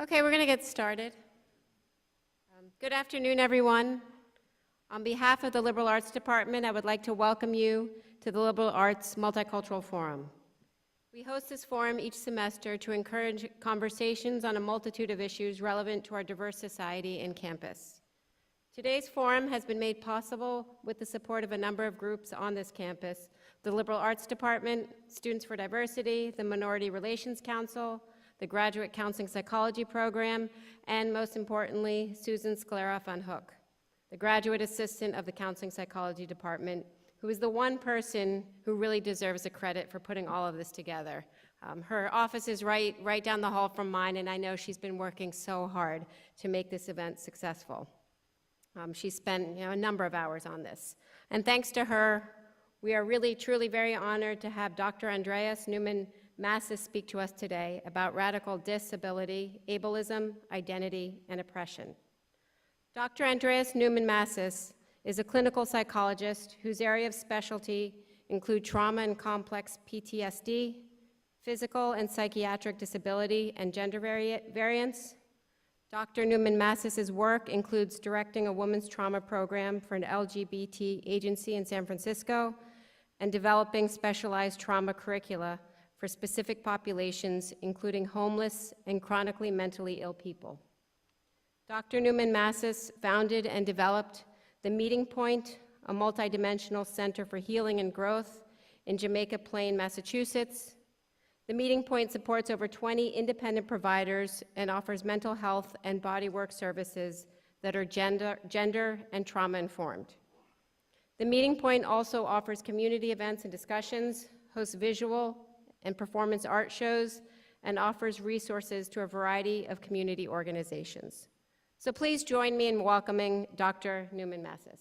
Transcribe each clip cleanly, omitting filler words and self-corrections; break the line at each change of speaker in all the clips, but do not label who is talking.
Okay, we're going to get started. Good afternoon, everyone. On behalf of the Liberal Arts Department, I would like to welcome you to the Liberal Arts Multicultural Forum. We host this forum each semester to encourage conversations on a multitude of issues relevant to our diverse society and campus. Today's forum has been made possible with the support of a number of groups on this campus: the Liberal Arts Department, Students for Diversity, the Minority Relations Council, the Graduate Counseling Psychology Program, and most importantly, Susan Sclera van Hook, the Graduate Assistant of the Counseling Psychology Department, who is the one person who really deserves the credit for putting all of this together. Her office is right down the hall from mine, and I know she's been working so hard to make this event successful. She spent a number of hours on this. And thanks to her, we are really, truly very honored to have Dr. AndreAs Neumann-Mascis speak to us today about radical DisAbility, Ableism, Identity, and Oppression. Dr. AndreAs Neumann-Mascis is a clinical psychologist whose area of specialty include trauma and complex PTSD, physical and psychiatric disability, and gender variance. Dr. Neumann-Mascis's work includes directing a women's trauma program for an LGBT agency in San Francisco and developing specialized trauma curricula for specific populations, including homeless and chronically mentally ill people. Dr. Neumann-Mascis founded and developed the Meeting Point, a multidimensional center for healing and growth in Jamaica Plain, Massachusetts. The Meeting Point supports over 20 independent providers and offers mental health and bodywork services that are gender and trauma informed. The Meeting Point also offers community events and discussions, hosts visual and performance art shows, and offers resources to a variety of community organizations. So please join me in welcoming Dr. Neumann-Mascis.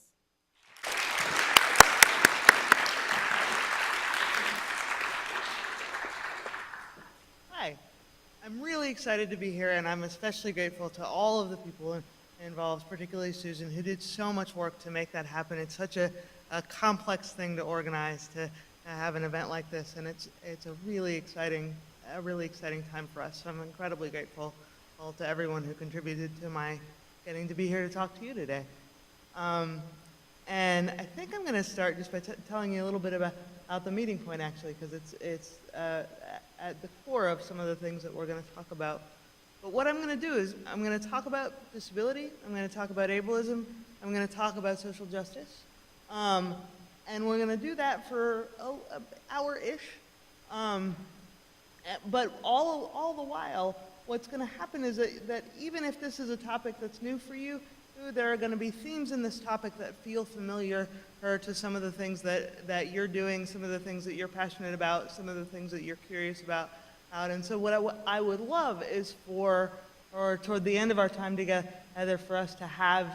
Hi, I'm really excited to be here, and I'm especially grateful to all of the people involved, particularly Susan, who did so much work to make that happen. It's such a complex thing to organize, to have an event like this, and it's a really exciting time for us. So I'm incredibly grateful to everyone who contributed to my getting to be here to talk to you today. And I think I'm going to start just by telling you a little bit about the Meeting Point, actually, because it's at the core of some of the things that we're going to talk about. But what I'm going to do is I'm going to talk about disability, I'm going to talk about ableism, I'm going to talk about social justice, and we're going to do that for an hour-ish. But all the while, what's going to happen is that even if this is a topic that's new for you, there are going to be themes in this topic that feel familiar to some of the things that you're doing, some of the things that you're passionate about, some of the things that you're curious about. And so what I would love is toward the end of our time together, for us to have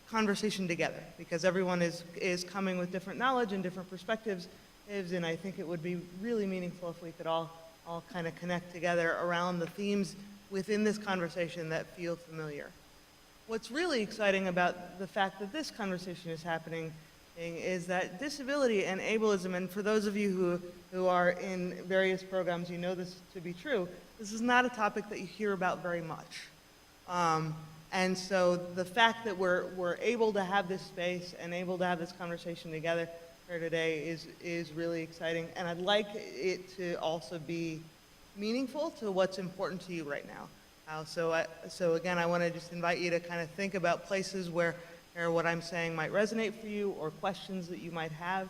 conversation together, because everyone is coming with different knowledge and different perspectives, and I think it would be really meaningful if we could all kind of connect together around the themes within this conversation that feel familiar. What's really exciting about the fact that this conversation is happening is that disability and ableism, and for those of you who are in various programs, you know this to be true, this is not a topic that you hear about very much. And so the fact that we're able to have this space and able to have this conversation together here today is really exciting, and I'd like it to also be meaningful to what's important to you right now. So again, I want to just invite you to kind of think about places where what I'm saying might resonate for you, or questions that you might have.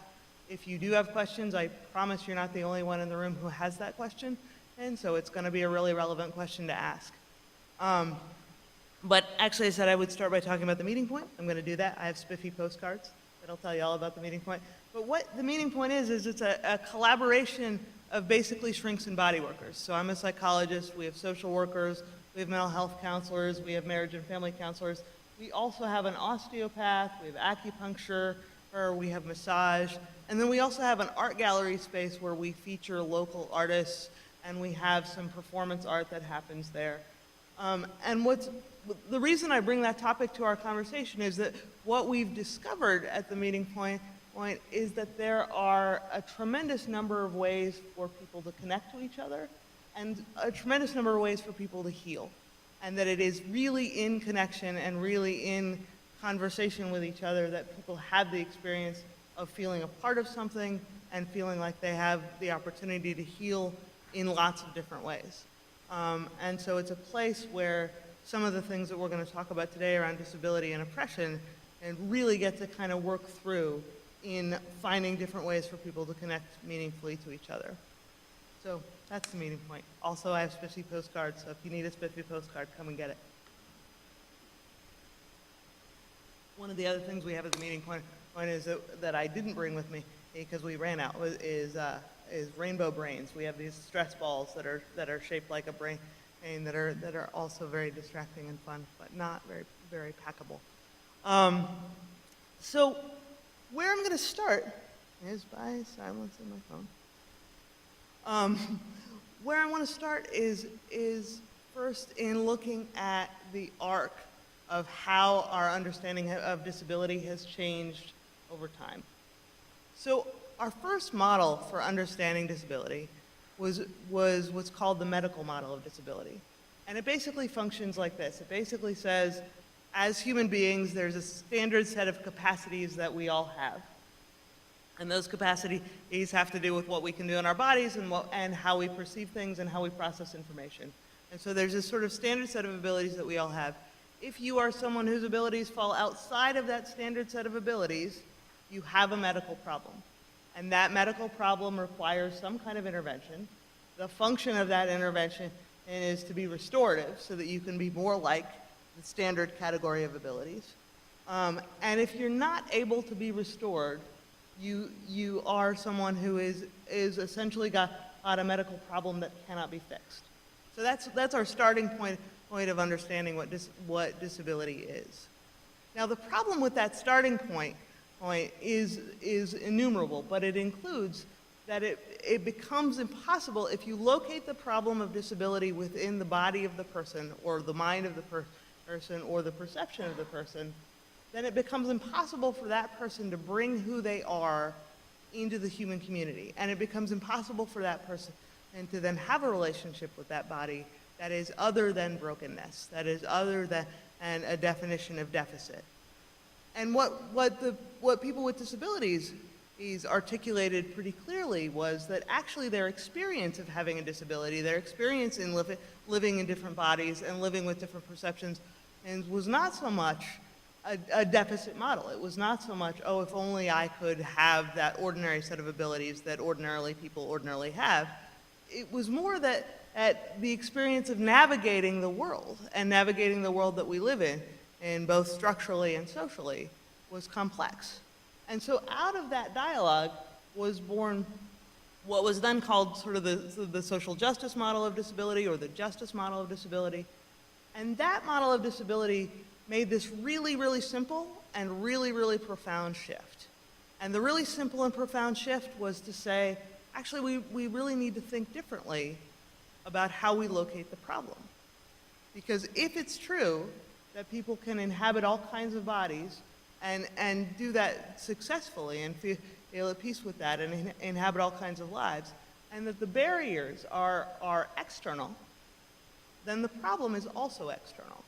If you do have questions, I promise you're not the only one in the room who has that question, and so it's going to be a really relevant question to ask. But actually, I said I would start by talking about the Meeting Point. I'm going to do that. I have spiffy postcards that'll tell you all about the Meeting Point. But what the Meeting Point is it's a collaboration of basically shrinks and body workers. So I'm a psychologist, we have social workers, we have mental health counselors, we have marriage and family counselors. We also have an osteopath, we have acupuncture, or we have massage, and then we also have an art gallery space where we feature local artists, and we have some performance art that happens there. And the reason I bring that topic to our conversation is that what we've discovered at the Meeting Point is that there are a tremendous number of ways for people to connect to each other, and a tremendous number of ways for people to heal. and that it is really in connection and really in conversation with each other that people have the experience of feeling a part of something and feeling like they have the opportunity to heal in lots of different ways. And so it's a place where some of the things that we're going to talk about today around disability and oppression and really get to kind of work through in finding different ways for people to connect meaningfully to each other. So that's the meeting point. Also, I have spiffy postcards, so if you need a spiffy postcard, come and get it. One of the other things we have at the meeting point is that I didn't bring with me because we ran out is rainbow brains. We have these stress balls that are shaped like a brain that are also very distracting and fun, but not very packable. So where I'm going to start is by silencing my phone. Where I want to start is first in looking at the arc of how our understanding of disability has changed over time. So our first model for understanding disability was what's called the medical model of disability. And it basically functions like this. It basically says, as human beings, there's a standard set of capacities that we all have. And those capacities have to do with what we can do in our bodies and how we perceive things and how we process information. And so there's this sort of standard set of abilities that we all have. If you are someone whose abilities fall outside of that standard set of abilities, you have a medical problem. And that medical problem requires some kind of intervention. The function of that intervention is to be restorative so that you can be more like the standard category of abilities. And if you're not able to be restored, you are someone who is essentially got a medical problem that cannot be fixed. So that's our starting point of understanding what disability is. Now the problem with that starting point is innumerable, but it includes that it becomes impossible if you locate the problem of disability within the body of the person or the mind of the person or the perception of the person, then it becomes impossible for that person to bring who they are into the human community. And it becomes impossible for that person and to then have a relationship with that body that is other than brokenness, that is other than a definition of deficit. And what people with disabilities articulated pretty clearly was that actually their experience of having a disability, their experience in living in different bodies and living with different perceptions, and was not so much a deficit model. It was not so much, oh, if only I could have that ordinary set of abilities that people ordinarily have. It was more that the experience of navigating the world and navigating the world that we live in both structurally and socially, was complex. And so out of that dialogue was born what was then called sort of the social justice model of disability or the justice model of disability. And that model of disability made this really, really simple and really, really profound shift. And the really simple and profound shift was to say, actually, we really need to think differently about how we locate the problem. Because if it's true that people can inhabit all kinds of bodies and do that successfully and feel at peace with that and inhabit all kinds of lives, and that the barriers are external, then the problem is also external,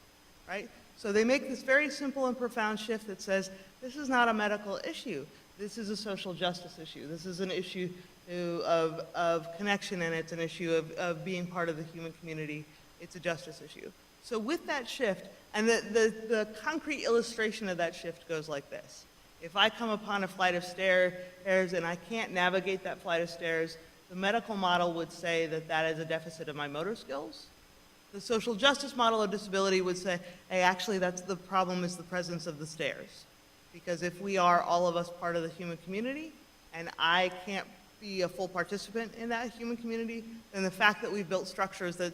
right? So they make this very simple and profound shift that says, this is not a medical issue. This is a social justice issue. This is an issue of connection, and it's an issue of being part of the human community. It's a justice issue. So with that shift, and the concrete illustration of that shift goes like this. If I come upon a flight of stairs and I can't navigate that flight of stairs, the medical model would say that is a deficit of my motor skills. The social justice model of disability would say, hey, actually that's the problem is the presence of the stairs. Because if we are, all of us, part of the human community, and I can't be a full participant in that human community, then the fact that we've built structures that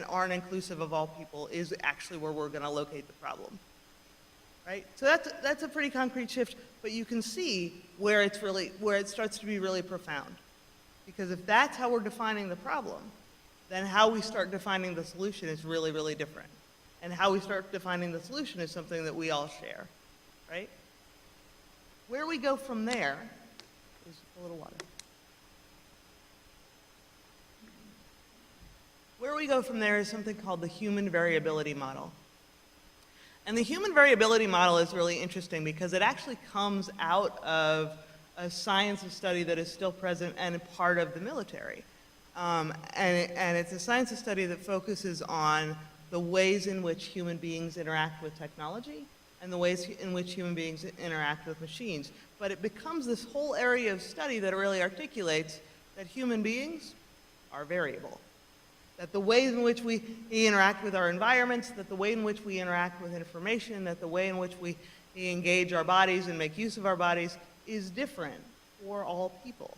aren't inclusive of all people is actually where we're going to locate the problem, right? So that's a pretty concrete shift, but you can see where it starts to be really profound. Because if that's how we're defining the problem, then how we start defining the solution is really, really different. And how we start defining the solution is something that we all share, right? Where we go from there is a little water. Where we go from there is something called the human variability model. And the human variability model is really interesting because it actually comes out of a science of study that is still present and a part of the military. And it's a science of study that focuses on the ways in which human beings interact with technology and the ways in which human beings interact with machines. But it becomes this whole area of study that really articulates that human beings are variable. That the ways in which we interact with our environments, that the way in which we interact with information, that the way in which we engage our bodies and make use of our bodies is different for all people.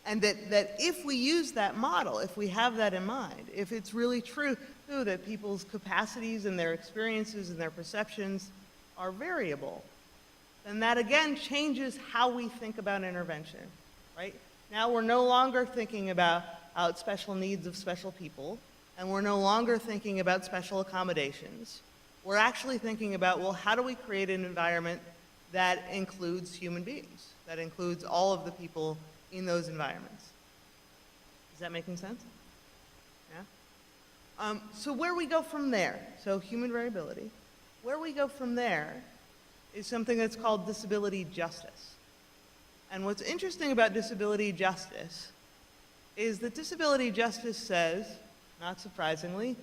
And that if we use that model, if we have that in mind, if it's really true that people's capacities and their experiences and their perceptions are variable, then that again changes how we think about intervention, right? Now we're no longer thinking about special needs of special people, and we're no longer thinking about special accommodations. We're actually thinking about, well, how do we create an environment that includes human beings, that includes all of the people in those environments? Is that making sense? Yeah? So where we go from there, so human variability, where we go from there is something that's called disability justice. And what's interesting about disability justice is that disability justice says, not surprisingly,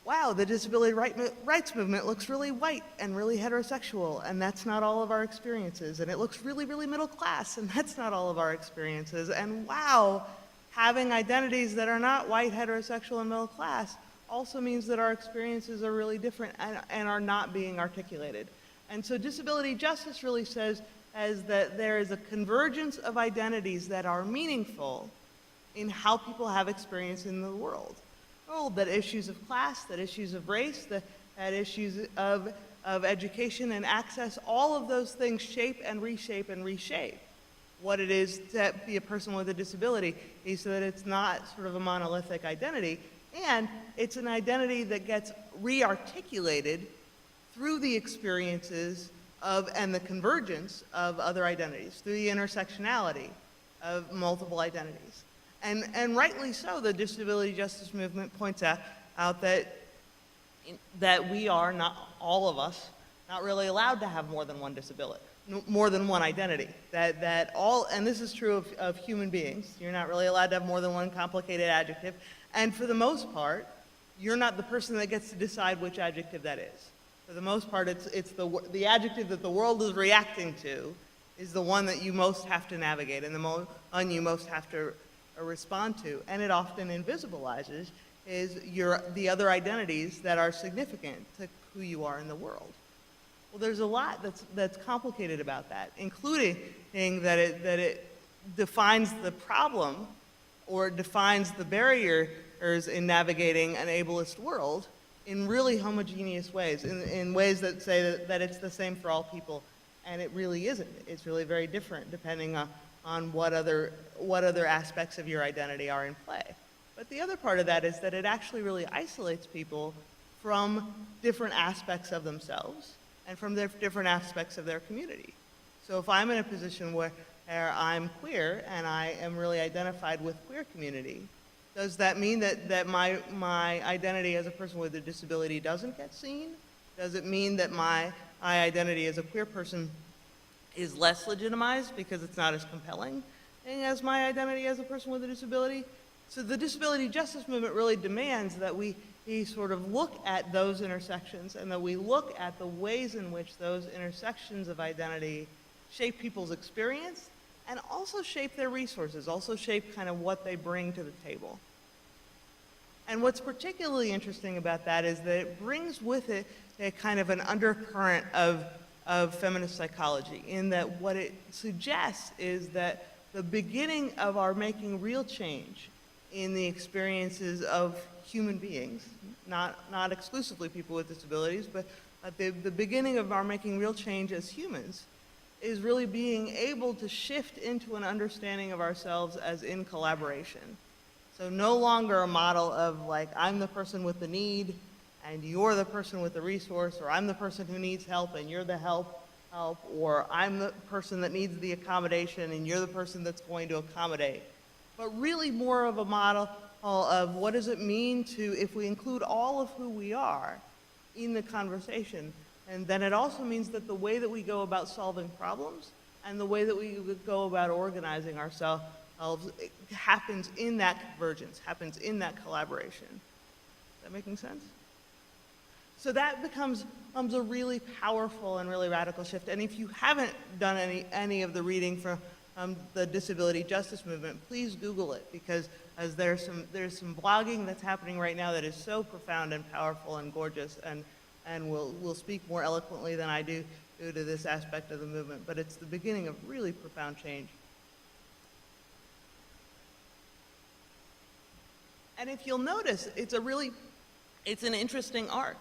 wow, the disability rights movement looks really white and really heterosexual, and that's not all of our experiences. And it looks really, really middle class, and that's not all of our experiences. And wow, having identities that are not white, heterosexual, and middle class also means that our experiences are really different and are not being articulated. And so disability justice really says that there is a convergence of identities that are meaningful in how people have experience in the world. Oh, that issues of class, that issues of race, that issues of education and access, all of those things shape and reshape what it is to be a person with a disability, so that it's not sort of a monolithic identity, and it's an identity that gets re-articulated through the experiences of and the convergence of other identities, through the intersectionality of multiple identities. And rightly so, the disability justice movement points out that we are, not all of us, not really allowed to have more than one disability, more than one identity. And this is true of human beings. You're not really allowed to have more than one complicated adjective. And for the most part, you're not the person that gets to decide which adjective that is. For the most part, it's the adjective that the world is reacting to is the one that you most have to navigate and the one you most have to respond to, and it often invisibilizes the other identities that are significant to who you are in the world. Well, there's a lot that's complicated about that, including that it defines the problem or defines the barriers in navigating an ableist world in really homogeneous ways, in ways that say that it's the same for all people, and it really isn't. It's really very different depending on what other aspects of your identity are in play. But the other part of that is that it actually really isolates people from different aspects of themselves and from their different aspects of their community. So if I'm in a position where I'm queer and I am really identified with queer community, does that mean that my identity as a person with a disability doesn't get seen? Does it mean that my identity as a queer person is less legitimized because it's not as compelling as my identity as a person with a disability? So the disability justice movement really demands that we sort of look at those intersections and that we look at the ways in which those intersections of identity shape people's experience and also shape their resources, also shape kind of what they bring to the table. And what's particularly interesting about that is that it brings with it a kind of an undercurrent of feminist psychology, in that what it suggests is that the beginning of our making real change in the experiences of human beings, not exclusively people with disabilities, but the beginning of our making real change as humans is really being able to shift into an understanding of ourselves as in collaboration. So no longer a model of like, I'm the person with the need, and you're the person with the resource, or I'm the person who needs help and you're the help, or I'm the person that needs the accommodation and you're the person that's going to accommodate. But really more of a model of what does it mean to, if we include all of who we are in the conversation, and then it also means that the way that we go about solving problems and the way that we go about organizing ourselves happens in that convergence, happens in that collaboration. Is that making sense? So that becomes a really powerful and really radical shift. And if you haven't done any of the reading from the disability justice movement, please Google it, because as there's some blogging that's happening right now that is so profound and powerful and gorgeous, and will speak more eloquently than I do to this aspect of the movement. But it's the beginning of really profound change. And if you'll notice, it's an interesting arc,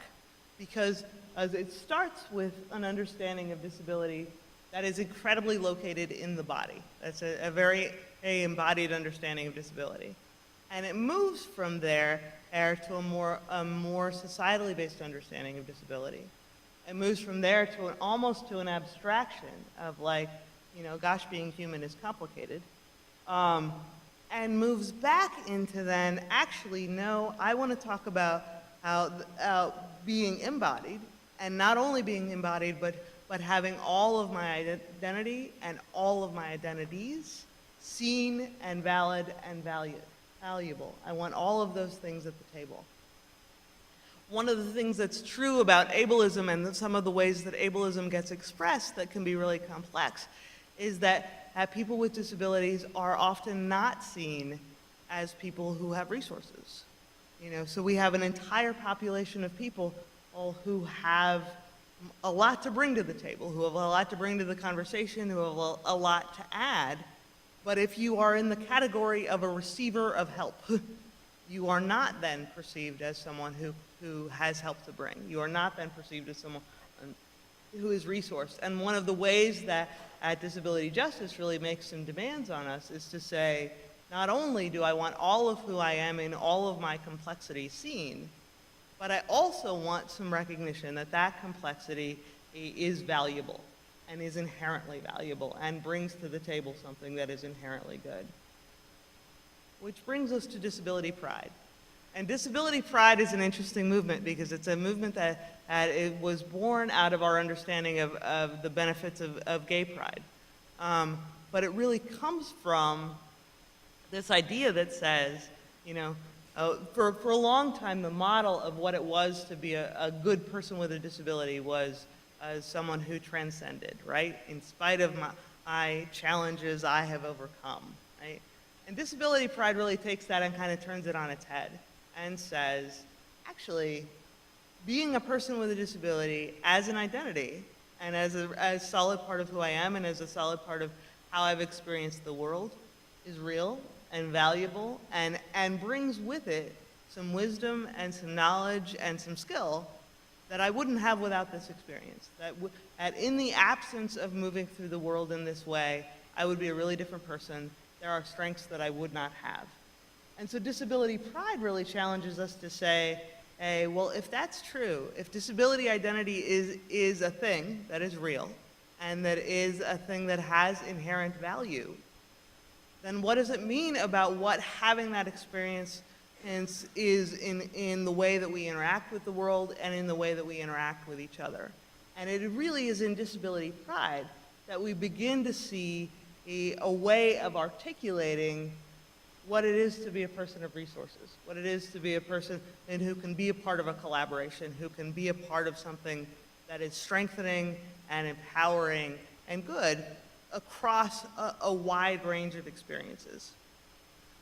because as it starts with an understanding of disability that is incredibly located in the body. That's a very embodied understanding of disability. And it moves from there to a more societally based understanding of disability. It moves from there to almost to an abstraction of, like, you know, gosh, being human is complicated. And moves back into then, actually, no, I want to talk about how being embodied, and not only being embodied, but having all of my identity and all of my identities seen and valid and valuable. I want all of those things at the table. One of the things that's true about ableism, and some of the ways that ableism gets expressed that can be really complex, is that people with disabilities are often not seen as people who have resources. You know, so we have an entire population of people who have a lot to bring to the table, who have a lot to bring to the conversation, who have a lot to add. But if you are in the category of a receiver of help, you are not then perceived as someone who has help to bring. You are not then perceived as someone who is resourced. And one of the ways that disability justice really makes some demands on us is to say, not only do I want all of who I am in all of my complexity seen, but I also want some recognition that that complexity is valuable and is inherently valuable and brings to the table something that is inherently good. Which brings us to disability pride. And disability pride is an interesting movement, because it's a movement that it was born out of our understanding of the benefits of gay pride. But it really comes from this idea that says, you know, for a long time, the model of what it was to be a good person with a disability was as someone who transcended, right? In spite of my challenges, I have overcome, right? And disability pride really takes that and kind of turns it on its head and says, actually, being a person with a disability as an identity and as a solid part of who I am and as a solid part of how I've experienced the world is real and valuable and brings with it some wisdom and some knowledge and some skill that I wouldn't have without this experience. That in the absence of moving through the world in this way, I would be a really different person. There are strengths that I would not have. And so disability pride really challenges us to say, hey, well, if that's true, if disability identity is a thing that is real and that is a thing that has inherent value, then what does it mean about what having that experience is in the way that we interact with the world and in the way that we interact with each other? And it really is in disability pride that we begin to see a way of articulating what it is to be a person of resources, what it is to be a person who can be a part of a collaboration, who can be a part of something that is strengthening and empowering and good across a wide range of experiences.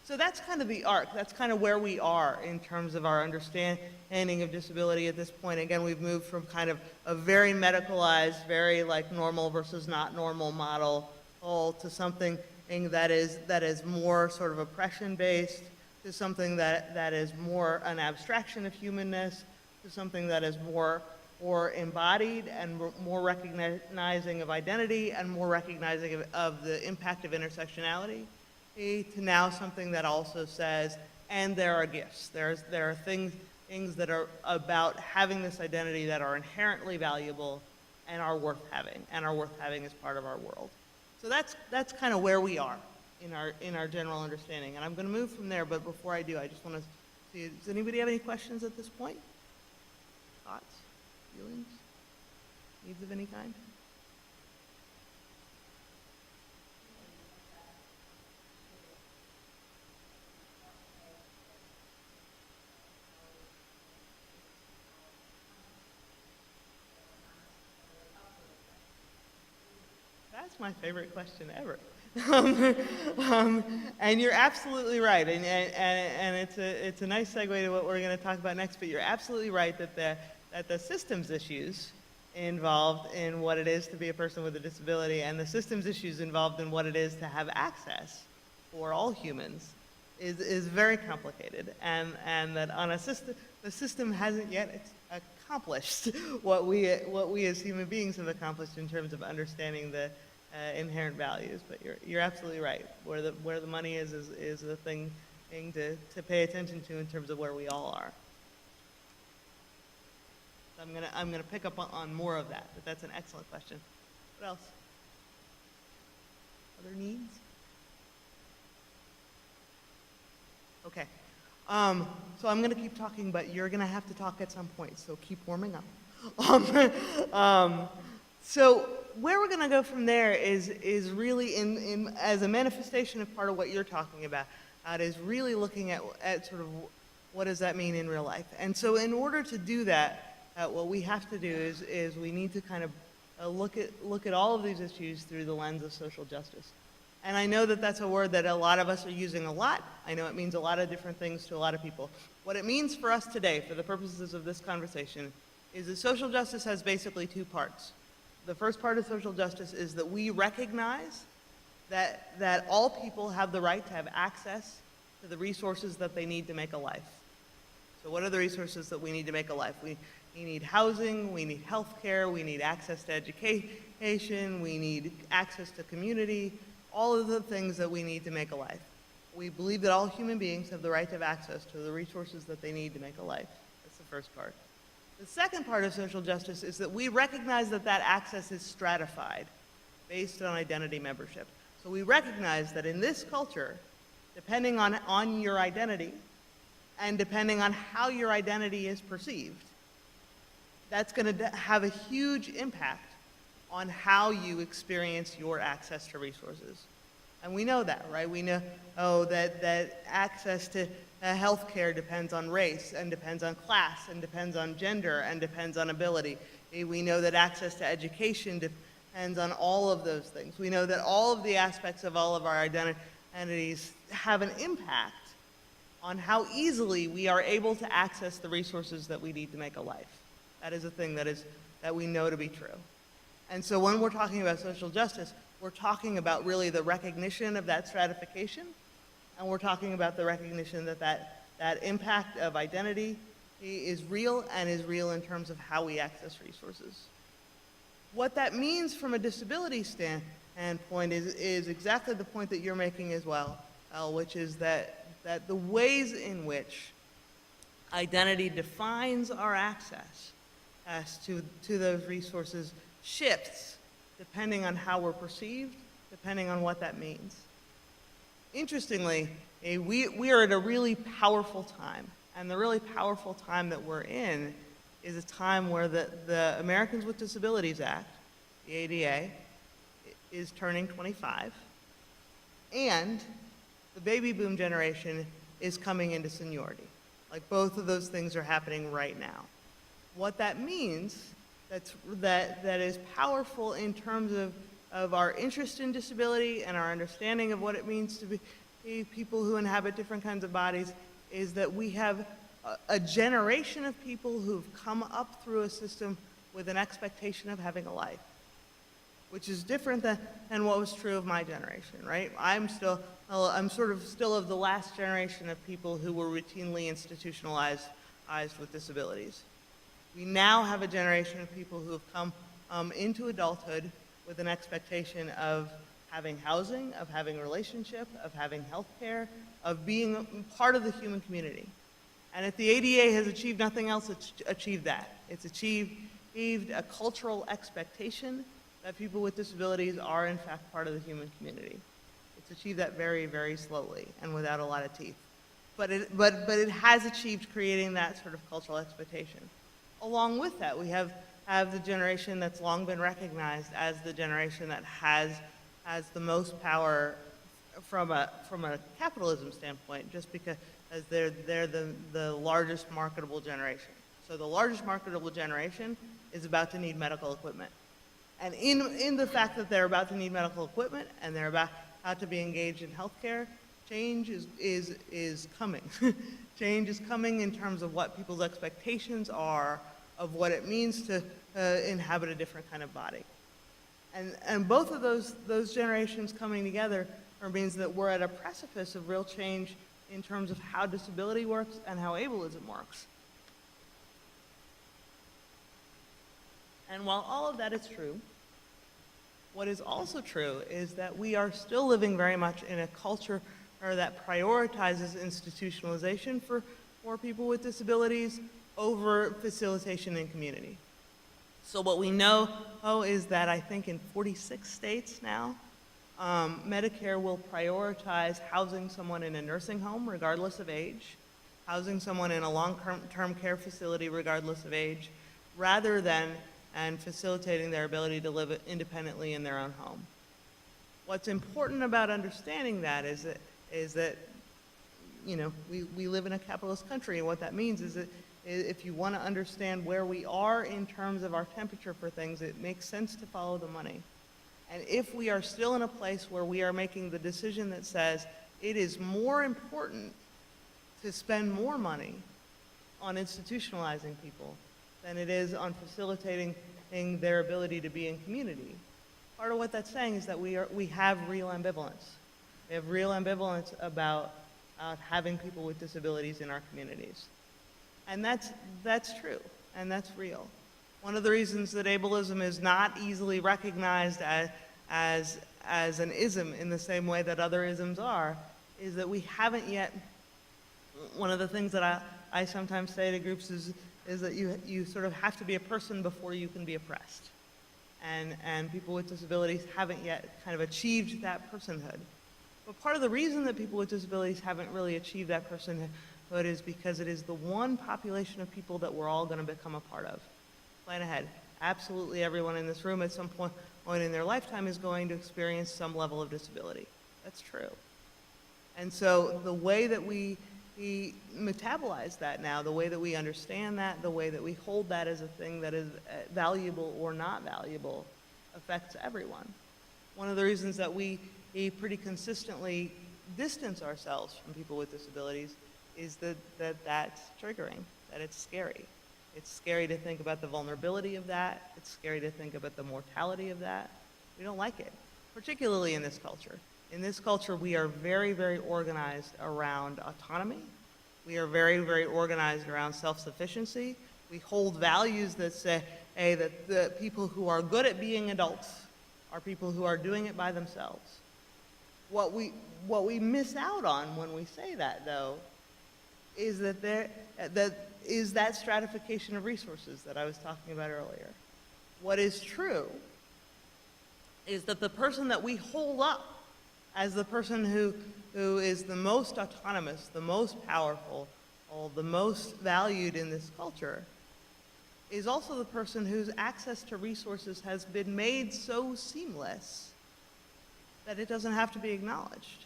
So that's kind of the arc. That's kind of where we are in terms of our understanding of disability at this point. Again, we've moved from kind of a very medicalized, very like normal versus not normal model to something that is more sort of oppression-based, to something that is more an abstraction of humanness, to something that is more embodied and more recognizing of identity and more recognizing of the impact of intersectionality, to now something that also says, and there are gifts. There are things that are about having this identity that are inherently valuable and are worth having as part of our world. So that's kind of where we are. in our general understanding. And I'm going to move from there, but before I do, I just want to see, does anybody have any questions at this point? Thoughts, feelings, needs of any kind? That's my favorite question ever. And you're absolutely right, and it's a nice segue to what we're going to talk about next. But you're absolutely right that the systems issues involved in what it is to be a person with a disability, and the systems issues involved in what it is to have access for all humans, is very complicated, and that on a system, the system hasn't yet accomplished what we as human beings have accomplished in terms of understanding the inherent values. But you're absolutely right. Where the money is the thing to pay attention to in terms of where we all are. So I'm gonna pick up on more of that. But that's an excellent question. What else? Other needs? Okay. So I'm gonna keep talking, but you're gonna have to talk at some point. So keep warming up. So where we're going to go from there is really as a manifestation of part of what you're talking about. It is really looking at sort of what does that mean in real life. And so in order to do that, what we have to do is we need to kind of look at all of these issues through the lens of social justice. And I know that that's a word that a lot of us are using a lot. I know it means a lot of different things to a lot of people. What it means for us today, for the purposes of this conversation, is that social justice has basically two parts. The first part of social justice is that we recognize that all people have the right to have access to the resources that they need to make a life. So what are the resources that we need to make a life? We need housing, we need health care, we need access to education, we need access to community, all of the things that we need to make a life. We believe that all human beings have the right to have access to the resources that they need to make a life. That's the first part. The second part of social justice is that we recognize that access is stratified based on identity membership. So we recognize that in this culture, depending on your identity and depending on how your identity is perceived, that's going to have a huge impact on how you experience your access to resources. And we know that, right? We know that access to health care depends on race, and depends on class, and depends on gender, and depends on ability. We know that access to education depends on all of those things. We know that all of the aspects of all of our identities have an impact on how easily we are able to access the resources that we need to make a life. That is a thing that we know to be true. And so when we're talking about social justice, we're talking about really the recognition of that stratification, and we're talking about the recognition that impact of identity is real, and is real in terms of how we access resources. What that means from a disability standpoint is exactly the point that you're making as well, which is that the ways in which identity defines our access to those resources shifts depending on how we're perceived, depending on what that means. Interestingly, we are at a really powerful time, and the really powerful time that we're in is a time where the Americans with Disabilities Act, the ADA, is turning 25, and the baby boom generation is coming into seniority. Like, both of those things are happening right now. What that means that is powerful in terms of our interest in disability and our understanding of what it means to be people who inhabit different kinds of bodies is that we have a generation of people who've come up through a system with an expectation of having a life, which is different than what was true of my generation, right? I'm sort of still of the last generation of people who were routinely institutionalized with disabilities. We now have a generation of people who have come into adulthood with an expectation of having housing, of having a relationship, of having health care, of being part of the human community. And if the ADA has achieved nothing else, it's achieved that. It's achieved a cultural expectation that people with disabilities are in fact part of the human community. It's achieved that very, very slowly and without a lot of teeth. But it has achieved creating that sort of cultural expectation. Along with that, we have the generation that's long been recognized as the generation that has the most power from a capitalism standpoint, just because they're the largest marketable generation. So the largest marketable generation is about to need medical equipment. And in the fact that they're about to need medical equipment and they're about to be engaged in healthcare, change is coming. Change is coming in terms of what people's expectations are of what it means to inhabit a different kind of body. And both of those generations coming together means that we're at a precipice of real change in terms of how disability works and how ableism works. And while all of that is true, what is also true is that we are still living very much in a culture that prioritizes institutionalization for people with disabilities over facilitation in community. So what we know is that I think in 46 states now, Medicare will prioritize housing someone in a nursing home regardless of age, housing someone in a long-term care facility regardless of age, rather than facilitating their ability to live independently in their own home. What's important about understanding that is that you know, we live in a capitalist country, and what that means is that if you want to understand where we are in terms of our temperature for things, it makes sense to follow the money. And if we are still in a place where we are making the decision that says it is more important to spend more money on institutionalizing people than it is on facilitating their ability to be in community, part of what that's saying is that we have real ambivalence. We have real ambivalence about having people with disabilities in our communities. And that's true, and that's real. One of the reasons that ableism is not easily recognized as an ism in the same way that other isms are is that we haven't yet. One of the things that I sometimes say to groups is that you sort of have to be a person before you can be oppressed. And people with disabilities haven't yet kind of achieved that personhood. But part of the reason that people with disabilities haven't really achieved that personhood is because it is the one population of people that we're all going to become a part of. Plan ahead. Absolutely everyone in this room at some point in their lifetime is going to experience some level of disability. That's true. And so the way that we metabolize that now, the way that we understand that, the way that we hold that as a thing that is valuable or not valuable affects everyone. One of the reasons that we pretty consistently distance ourselves from people with disabilities is that's triggering, that it's scary. It's scary to think about the vulnerability of that. It's scary to think about the mortality of that. We don't like it, particularly in this culture. In this culture, we are very, very organized around autonomy. We are very, very organized around self-sufficiency. We hold values that say, hey, that the people who are good at being adults are people who are doing it by themselves. What we miss out on when we say that, though, is that stratification of resources that I was talking about earlier. What is true is that the person that we hold up as the person who is the most autonomous, the most powerful, or the most valued in this culture is also the person whose access to resources has been made so seamless that it doesn't have to be acknowledged.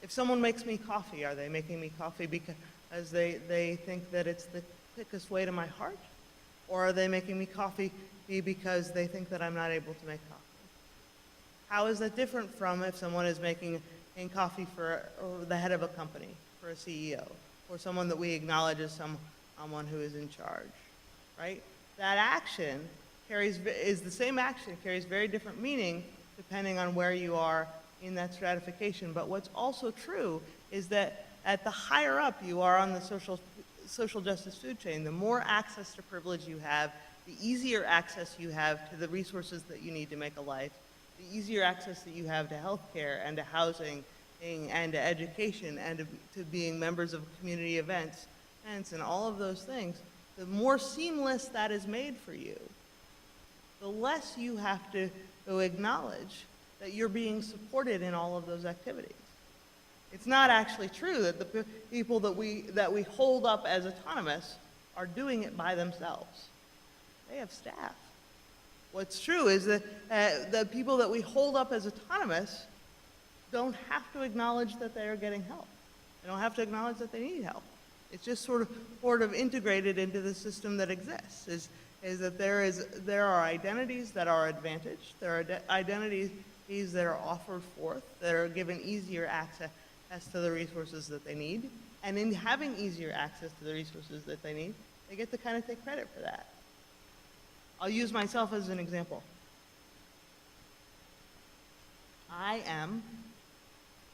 If someone makes me coffee, are they making me coffee because they think that it's the quickest way to my heart? Or are they making me coffee because they think that I'm not able to make coffee? How is that different from if someone is making coffee for the head of a company, for a CEO, or someone that we acknowledge as someone who is in charge, right? That action is the same action, carries very different meaning depending on where you are in that stratification. But what's also true is that at the higher up you are on the social justice food chain, the more access to privilege you have, the easier access you have to the resources that you need to make a life, the easier access that you have to healthcare and to housing and to education and to being members of community events and all of those things, the more seamless that is made for you, the less you have to acknowledge that you're being supported in all of those activities. It's not actually true that the people that we hold up as autonomous are doing it by themselves. They have staff. What's true is that the people that we hold up as autonomous don't have to acknowledge that they are getting help. They don't have to acknowledge that they need help. It's just sort of integrated into the system that exists, is that there are identities that are advantaged, there are identities that are offered forth, that are given easier access to the resources that they need, and in having easier access to the resources that they need, they get to kind of take credit for that. I'll use myself as an example. I am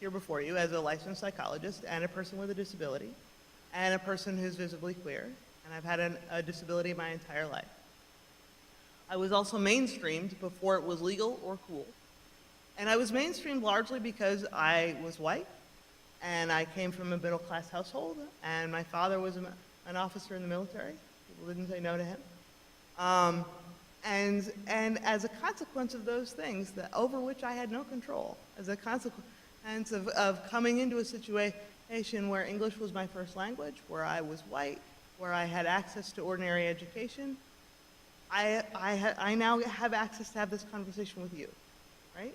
here before you as a licensed psychologist and a person with a disability and a person who's visibly queer, and I've had a disability my entire life. I was also mainstreamed before it was legal or cool. And I was mainstreamed largely because I was white, and I came from a middle-class household, and my father was an officer in the military. People didn't say no to him. And as a consequence of those things, over which I had no control, as a consequence of coming into a situation where English was my first language, where I was white, where I had access to ordinary education, I now have access to have this conversation with you, right?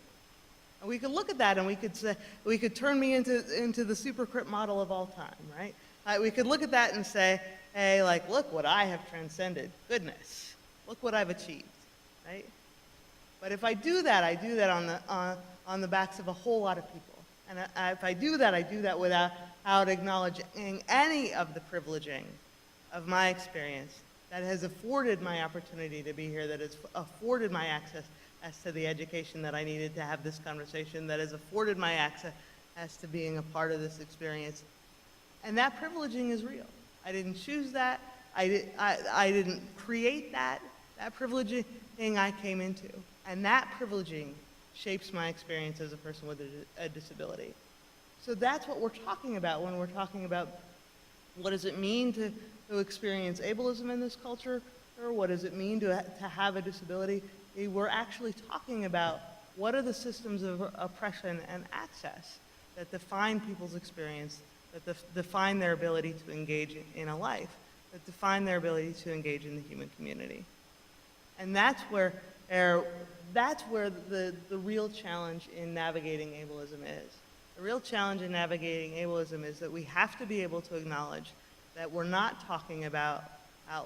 And we could look at that and we could say, we could turn me into the super crip model of all time, right? We could look at that and say, hey, like, look what I have transcended. Goodness, look what I've achieved, right? But if I do that, I do that on the backs of a whole lot of people. And if I do that without acknowledging any of the privileging of my experience that has afforded my opportunity to be here, that has afforded my access as to the education that I needed to have this conversation, that has afforded my access as to being a part of this experience. And that privileging is real. I didn't choose that. I didn't create that. That privileging I came into. And that privileging shapes my experience as a person with a disability. So that's what we're talking about when we're talking about what does it mean to experience ableism in this culture, or what does it mean to have a disability. We're actually talking about what are the systems of oppression and access that define people's experience, that define their ability to engage in a life, that define their ability to engage in the human community. And that's where the real challenge in navigating ableism is. The real challenge in navigating ableism is that we have to be able to acknowledge that we're not talking about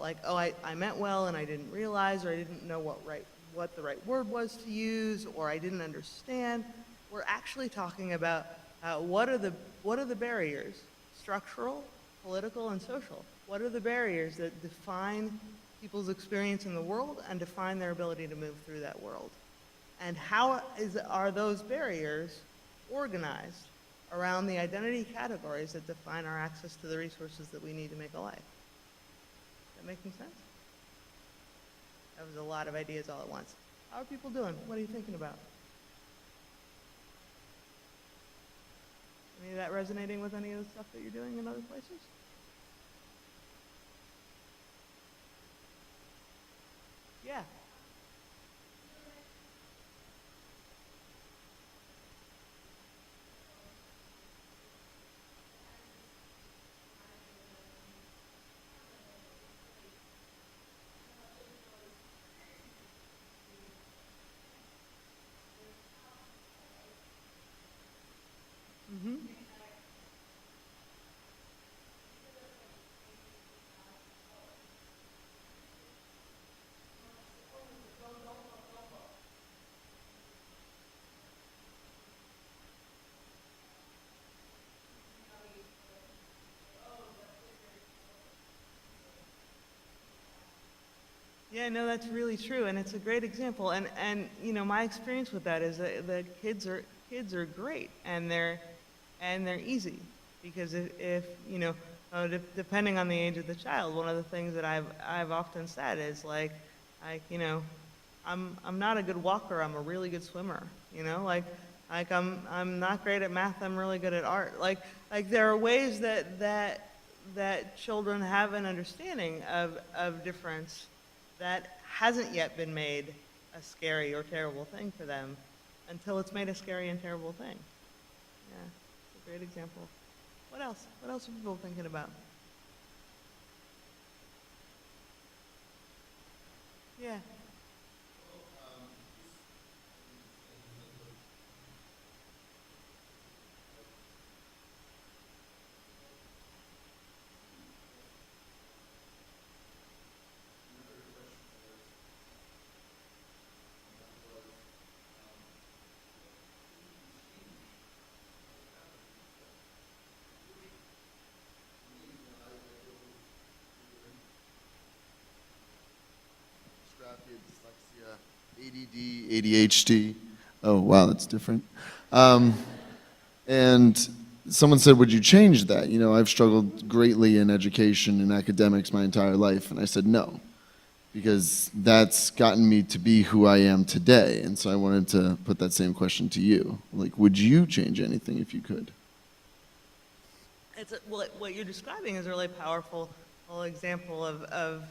like, oh, I meant well and I didn't realize, or I didn't know what the right word was to use, or I didn't understand. We're actually talking about what are the barriers, structural, political, and social? What are the barriers that define people's experience in the world and define their ability to move through that world? And how are those barriers organized around the identity categories that define our access to the resources that we need to make a life? That making sense? That was a lot of ideas all at once. How are people doing? What are you thinking about? Any of that resonating with any of the stuff that you're doing in other places? Yeah. Mm-hmm. Yeah, no, that's really true, and it's a great example. And you know, my experience with that is that the kids are great, and they're easy, because if you know, depending on the age of the child, one of the things that I've often said is like you know, I'm not a good walker, I'm a really good swimmer. You know, like I'm not great at math, I'm really good at art. Like there are ways that children have an understanding of difference that hasn't yet been made a scary or terrible thing for them until it's made a scary and terrible thing. Yeah, it's a great example. What else? What else are people thinking about? Yeah.
Dyslexia, ADD, ADHD. Oh, wow, that's different. And someone said, would you change that? You know, I've struggled greatly in education and academics my entire life. And I said, no, because that's gotten me to be who I am today. And so I wanted to put that same question to you. Like, would you change anything if you could?
Well, what you're describing is a really powerful example of,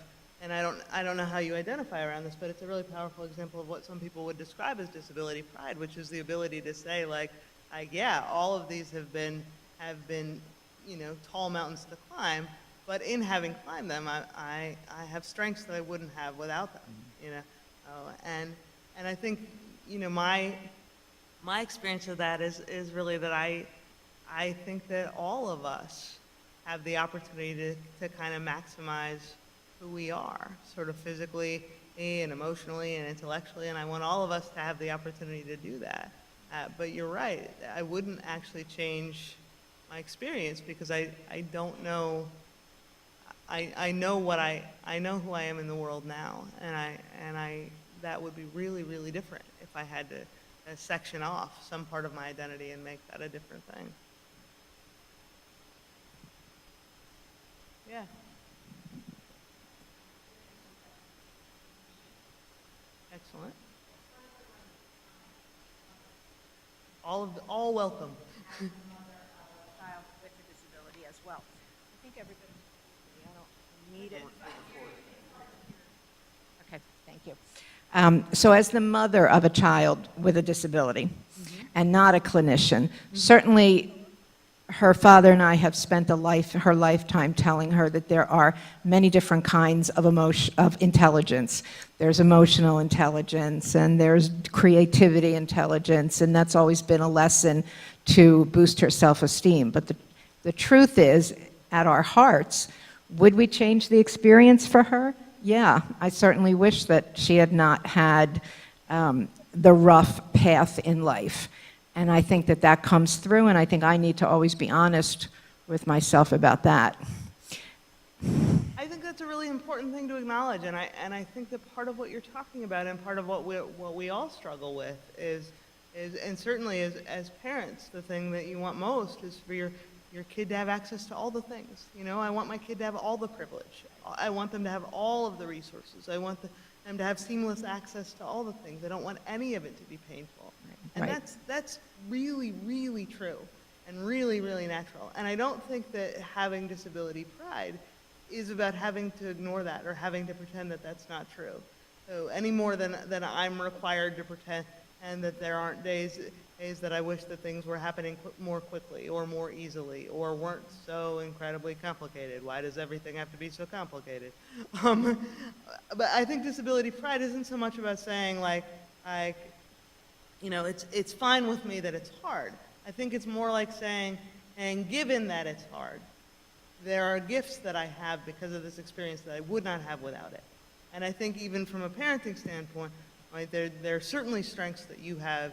and I don't know how you identify around this, but it's a really powerful example of what some people would describe as disability pride, which is the ability to say, like, yeah, all of these have been, you know, tall mountains to climb, but in having climbed them, I have strengths that I wouldn't have without them, you know. And I think, you know, my experience of that is really that I think that all of us have the opportunity to kind of maximize who we are, sort of physically and emotionally and intellectually, and I want all of us to have the opportunity to do that. But you're right, I wouldn't actually change my experience because I don't know, I know who I am in the world now, and that would be really, really different if I had to section off some part of my identity and make that a different thing. Yeah. Excellent. All welcome.
Child with a disability as well. I think everybody, I don't need it. Okay, thank you. So as the mother of a child with a disability and not a clinician, certainly her father and I have spent her lifetime telling her that there are many different kinds of intelligence. There's emotional intelligence and there's creativity intelligence, and that's always been a lesson to boost her self-esteem. But the truth is, at our hearts, would we change the experience for her? Yeah, I certainly wish that she had not had the rough path in life. And I think that comes through, and I think I need to always be honest with myself about that.
I think that's a really important thing to acknowledge, and I think that part of what you're talking about and part of what we all struggle with is and certainly as parents, the thing that you want most is for your kid to have access to all the things. You know, I want my kid to have all the privilege. I want them to have all of the resources. I want them to have seamless access to all the things. I don't want any of it to be painful. And
Right.
that's really, really true and really, really natural. And I don't think that having disability pride is about having to ignore that or having to pretend that that's not true. So any more than I'm required to pretend and that there aren't days that I wish that things were happening more quickly or more easily or weren't so incredibly complicated. Why does everything have to be so complicated? But I think disability pride isn't so much about saying like, you know, it's fine with me that it's hard. I think it's more like saying, and given that it's hard, there are gifts that I have because of this experience that I would not have without it. And I think even from a parenting standpoint, right, there are certainly strengths that you have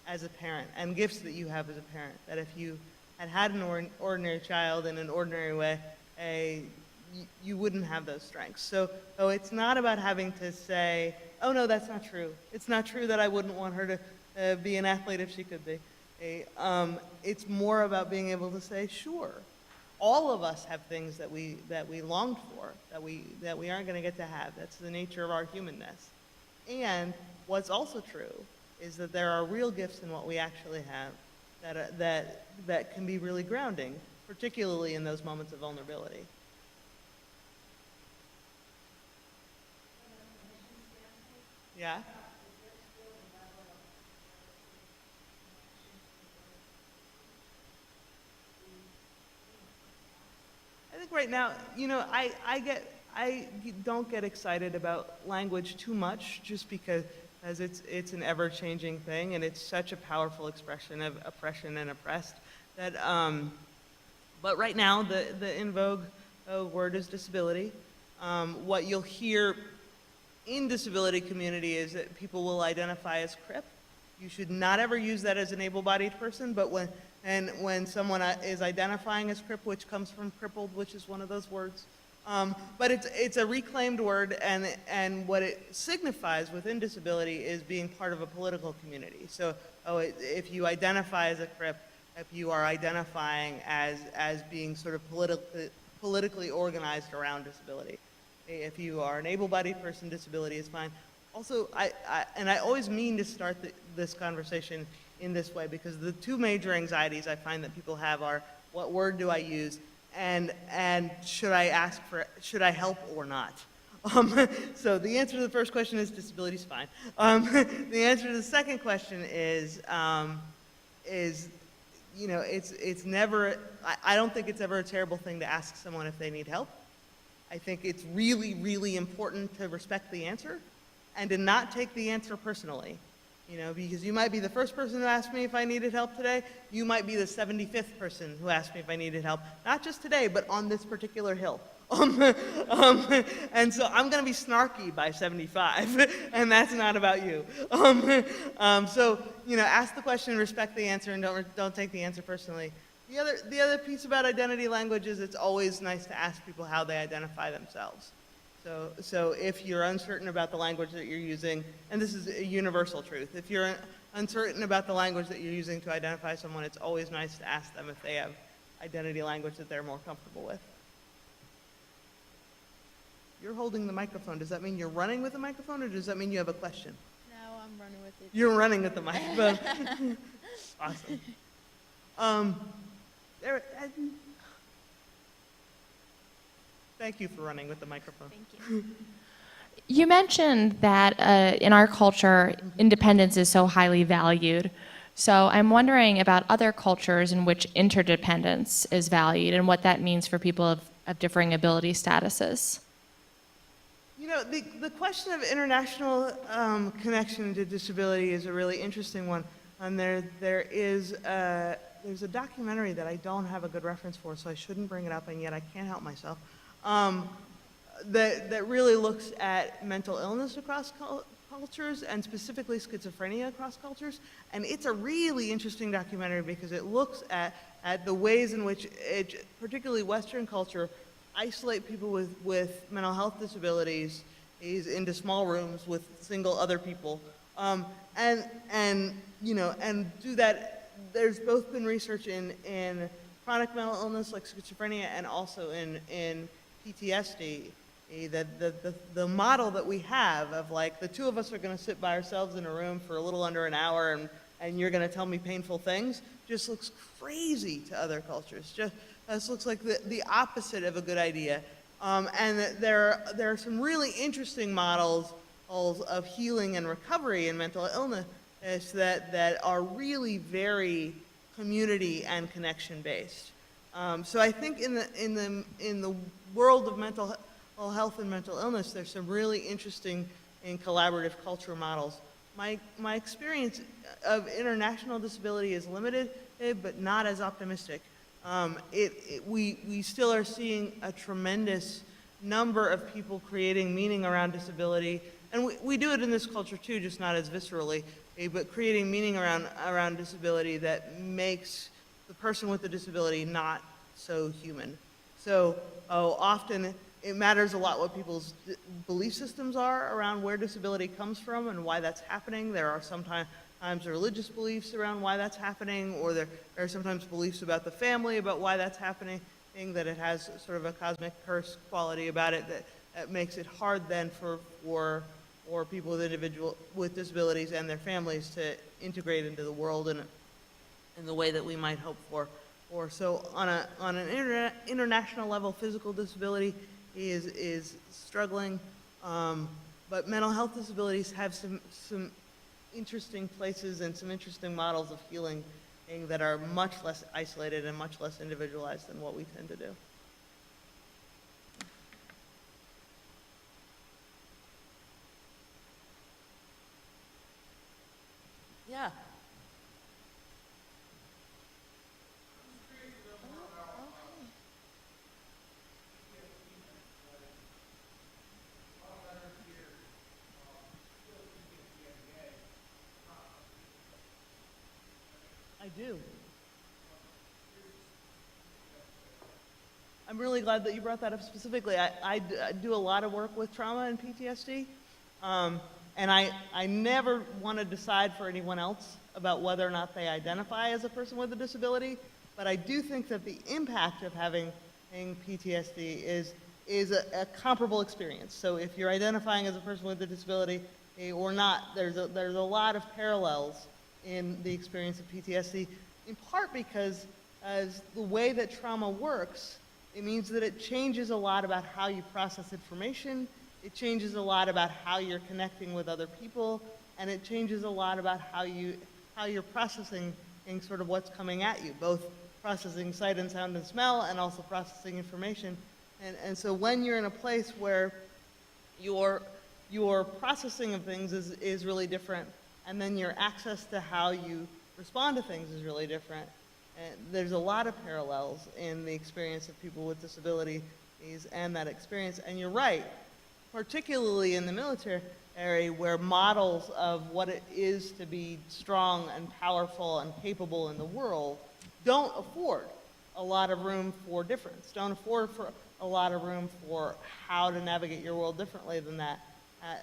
as a parent and gifts that you have as a parent, that if you had an ordinary child in an ordinary way, you wouldn't have those strengths. So it's not about having to say, oh no, that's not true. It's not true that I wouldn't want her to be an athlete if she could be. It's more about being able to say, sure, all of us have things that we longed for, that we aren't going to get to have. That's the nature of our humanness. And what's also true is that there are real gifts in what we actually have that can be really grounding, particularly in those moments of vulnerability. Yeah? think right now, you know, I don't get excited about language too much, just because as it's an ever-changing thing, and it's such a powerful expression of oppression and oppressed that. But right now, the in vogue word is disability. What you'll hear in disability community is that people will identify as crip. You should not ever use that as an able-bodied person, but when someone is identifying as crip, which comes from crippled, which is one of those words, but it's a reclaimed word, and what it signifies within disability is being part of a political community. So, if you identify as a crip, if you are identifying as being sort of politically organized around disability. If you are an able-bodied person, disability is fine. Also, I always mean to start this conversation in this way, because the two major anxieties I find that people have are, what word do I use, and should I help or not? So the answer to the first question is disability is fine. The answer to the second question is you know, it's never, I don't think it's ever a terrible thing to ask someone if they need help. I think it's really, really important to respect the answer and to not take the answer personally. You know, because you might be the first person who asked me if I needed help today. You might be the 75th person who asked me if I needed help, not just today, but on this particular hill. And so I'm going to be snarky by 75, and that's not about you. So, you know, ask the question, respect the answer, and don't take the answer personally. The other piece about identity language is it's always nice to ask people how they identify themselves. So if you're uncertain about the language that you're using, and this is a universal truth, if you're uncertain about the language that you're using to identify someone, it's always nice to ask them if they have identity language that they're more comfortable with. You're holding the microphone. Does that mean you're running with the microphone, or does that mean you have a question?
No, I'm running with it.
You're running with the microphone. Awesome. Thank you for running with the microphone.
Thank you.
You mentioned that in our culture, independence is so highly valued. So I'm wondering about other cultures in which interdependence is valued and what that means for people of differing ability statuses.
You know, the question of international connection to disability is a really interesting one. And there's a documentary that I don't have a good reference for, so I shouldn't bring it up, and yet I can't help myself, that really looks at mental illness across cultures, and specifically schizophrenia across cultures. And it's a really interesting documentary because it looks at the ways in which, particularly Western culture, isolate people with mental health disabilities into small rooms with single other people, and you know, and do that. There's both been research in chronic mental illness like schizophrenia, and also in PTSD. The model that we have of, like, the two of us are going to sit by ourselves in a room for a little under an hour, and you're going to tell me painful things, just looks crazy to other cultures. This looks like the opposite of a good idea. And that there are some really interesting models of healing and recovery in mental illness that are really very community and connection based. So I think in the world of mental health and mental illness, there's some really interesting and collaborative cultural models. My experience of international disability is limited, but not as optimistic. We still are seeing a tremendous number of people creating meaning around disability, and we do it in this culture too, just not as viscerally, but creating meaning around disability that makes the person with the disability not so human. So often it matters a lot what people's belief systems are around where disability comes from and why that's happening. There are sometimes religious beliefs around why that's happening, or there are sometimes beliefs about the family about why that's happening, that it has sort of a cosmic curse quality about it that makes it hard then for people with disabilities and their families to integrate into the world in the way that we might hope for. So on an international level, physical disability is struggling, but mental health disabilities have some interesting places and some interesting models of healing that are much less isolated and much less individualized than what we tend to do. do. I'm really glad that you brought that up specifically. I do a lot of work with trauma and PTSD, and I never want to decide for anyone else about whether or not they identify as a person with a disability, but I do think that the impact of having PTSD is a comparable experience. So if you're identifying as a person with a disability or not, there's a lot of parallels in the experience of PTSD, in part because as the way that trauma works, it means that it changes a lot about how you process information, it changes a lot about how you're connecting with other people, and it changes a lot about how you're processing sort of what's coming at you, both processing sight and sound and smell, and also processing information. And so when you're in a place where your processing of things is really different, and then your access to how you respond to things is really different, and there's a lot of parallels in the experience of people with disabilities and that experience. And you're right, particularly in the military area where models of what it is to be strong and powerful and capable in the world don't afford a lot of room for difference, don't afford for a lot of room for how to navigate your world differently than that,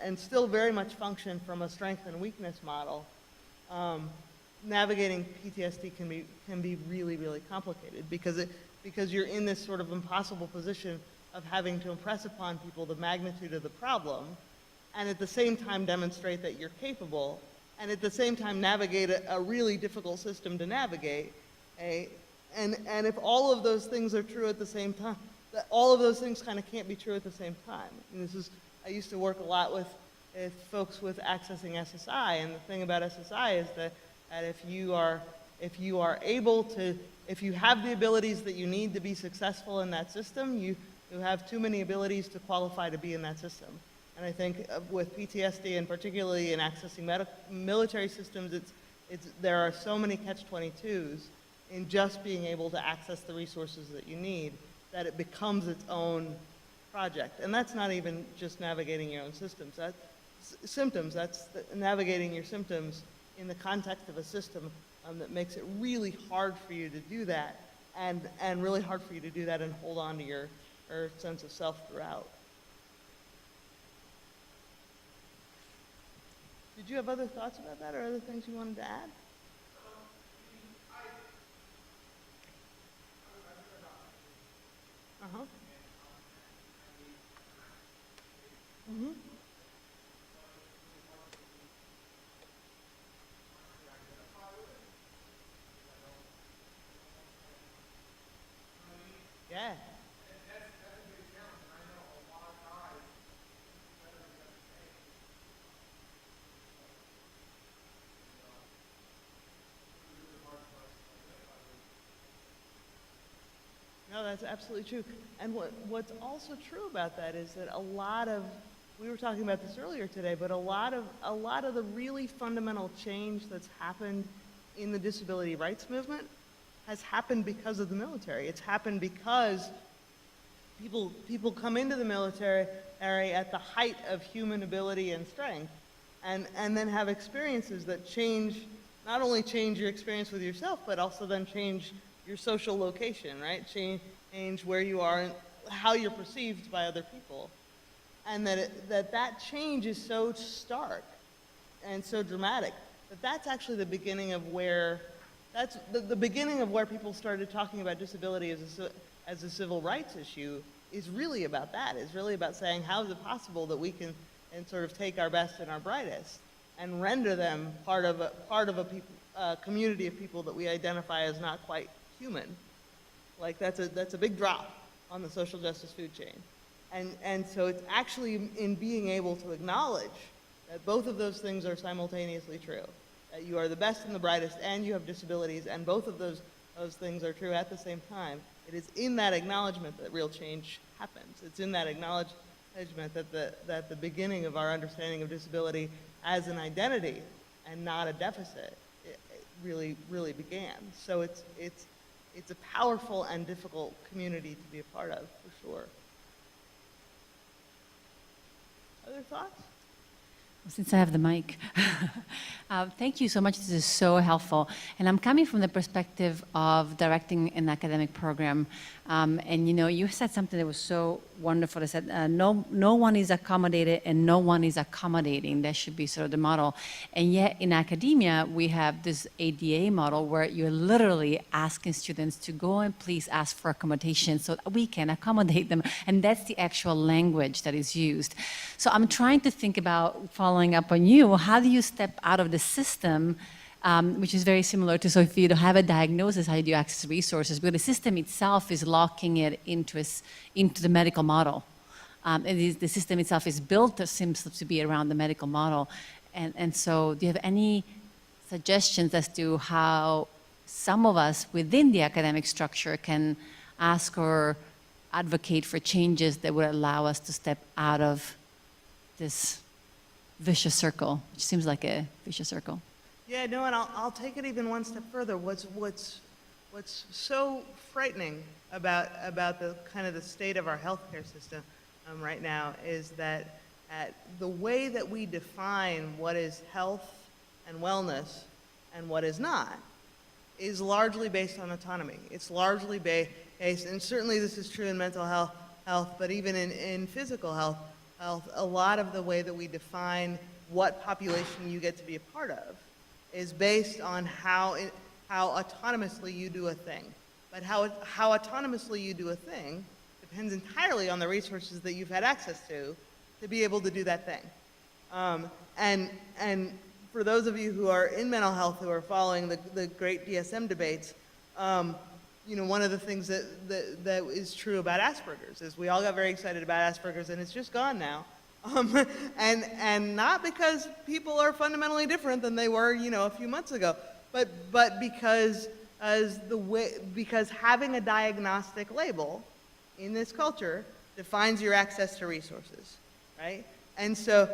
and still very much function from a strength and weakness model. Navigating PTSD can be really, really complicated because you're in this sort of impossible position of having to impress upon people the magnitude of the problem, and at the same time demonstrate that you're capable, and at the same time navigate a really difficult system to navigate. And if all of those things are true at the same time, all of those things kind of can't be true at the same time. And I used to work a lot with folks with accessing SSI, and the thing about SSI is that if you have the abilities that you need to be successful in that system, you have too many abilities to qualify to be in that system. And I think with PTSD, and particularly in accessing military systems, there are so many catch-22s in just being able to access the resources that you need that it becomes its own project. And that's not even just navigating your own systems. That's navigating your symptoms in the context of a system that makes it really hard for you to do that, and really hard for you to do that and hold on to your sense of self throughout. Did you have other thoughts about that, or other things you wanted to add? Uh-huh. Mm-hmm. Yeah. No, that's absolutely true. And what's also true about that is that we were talking about this earlier today, but a lot of the really fundamental change that's happened in the disability rights movement has happened because of the military. It's happened because people come into the military at the height of human ability and strength, and then have experiences that not only change your experience with yourself, but also then change your social location, right? Change where you are and how you're perceived by other people. And that change is so stark and so dramatic that's actually the beginning of where the beginning of where people started talking about disability as a civil rights issue is really about that. It's really about saying, how is it possible that we can sort of take our best and our brightest and render them part of a community of people that we identify as not quite human? Like, that's a big drop on the social justice food chain. And so it's actually in being able to acknowledge that both of those things are simultaneously true. That you are the best and the brightest, and you have disabilities, and both of those things are true at the same time. It is in that acknowledgement that real change happens. It's in that acknowledgement that the beginning of our understanding of disability as an identity and not a deficit it really, really began. So it's a powerful and difficult community to be a part of, for sure. Other thoughts?
Since I have the mic. Thank you so much. This is so helpful. And I'm coming from the perspective of directing an academic program. And you know, you said something that was so wonderful. It said, no one is accommodated and no one is accommodating. That should be sort of the model. And yet in academia, we have this ADA model where you're literally asking students to go and please ask for accommodation so that we can accommodate them. And that's the actual language that is used. So I'm trying to think about, following up on you, how do you step out of the system, which is very similar to, so if you don't have a diagnosis, how do you access resources? But the system itself is locking it into the medical model. The system itself is built, seems to be around the medical model. And so do you have any suggestions as to how some of us within the academic structure can ask or advocate for changes that would allow us to step out of this vicious circle, which seems like a vicious circle?
Yeah, no, and I'll take it even one step further. What's so frightening about the kind of the state of our healthcare system right now is that the way that we define what is health and wellness and what is not is largely based on autonomy. It's largely based, and certainly this is true in mental health, but even in physical health, a lot of the way that we define what population you get to be a part of is based on how autonomously you do a thing. But how autonomously you do a thing depends entirely on the resources that you've had access to be able to do that thing. And for those of you who are in mental health, who are following the great DSM debates, you know, one of the things that is true about Asperger's is we all got very excited about Asperger's and it's just gone now. And not because people are fundamentally different than they were, you know, a few months ago, but because having a diagnostic label in this culture defines your access to resources, right? And so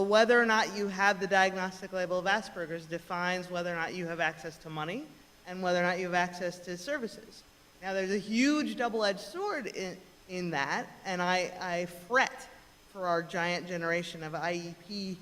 whether or not you have the diagnostic label of Asperger's defines whether or not you have access to money and whether or not you have access to services. Now, there's a huge double-edged sword in that, and I fret for our giant generation of IEP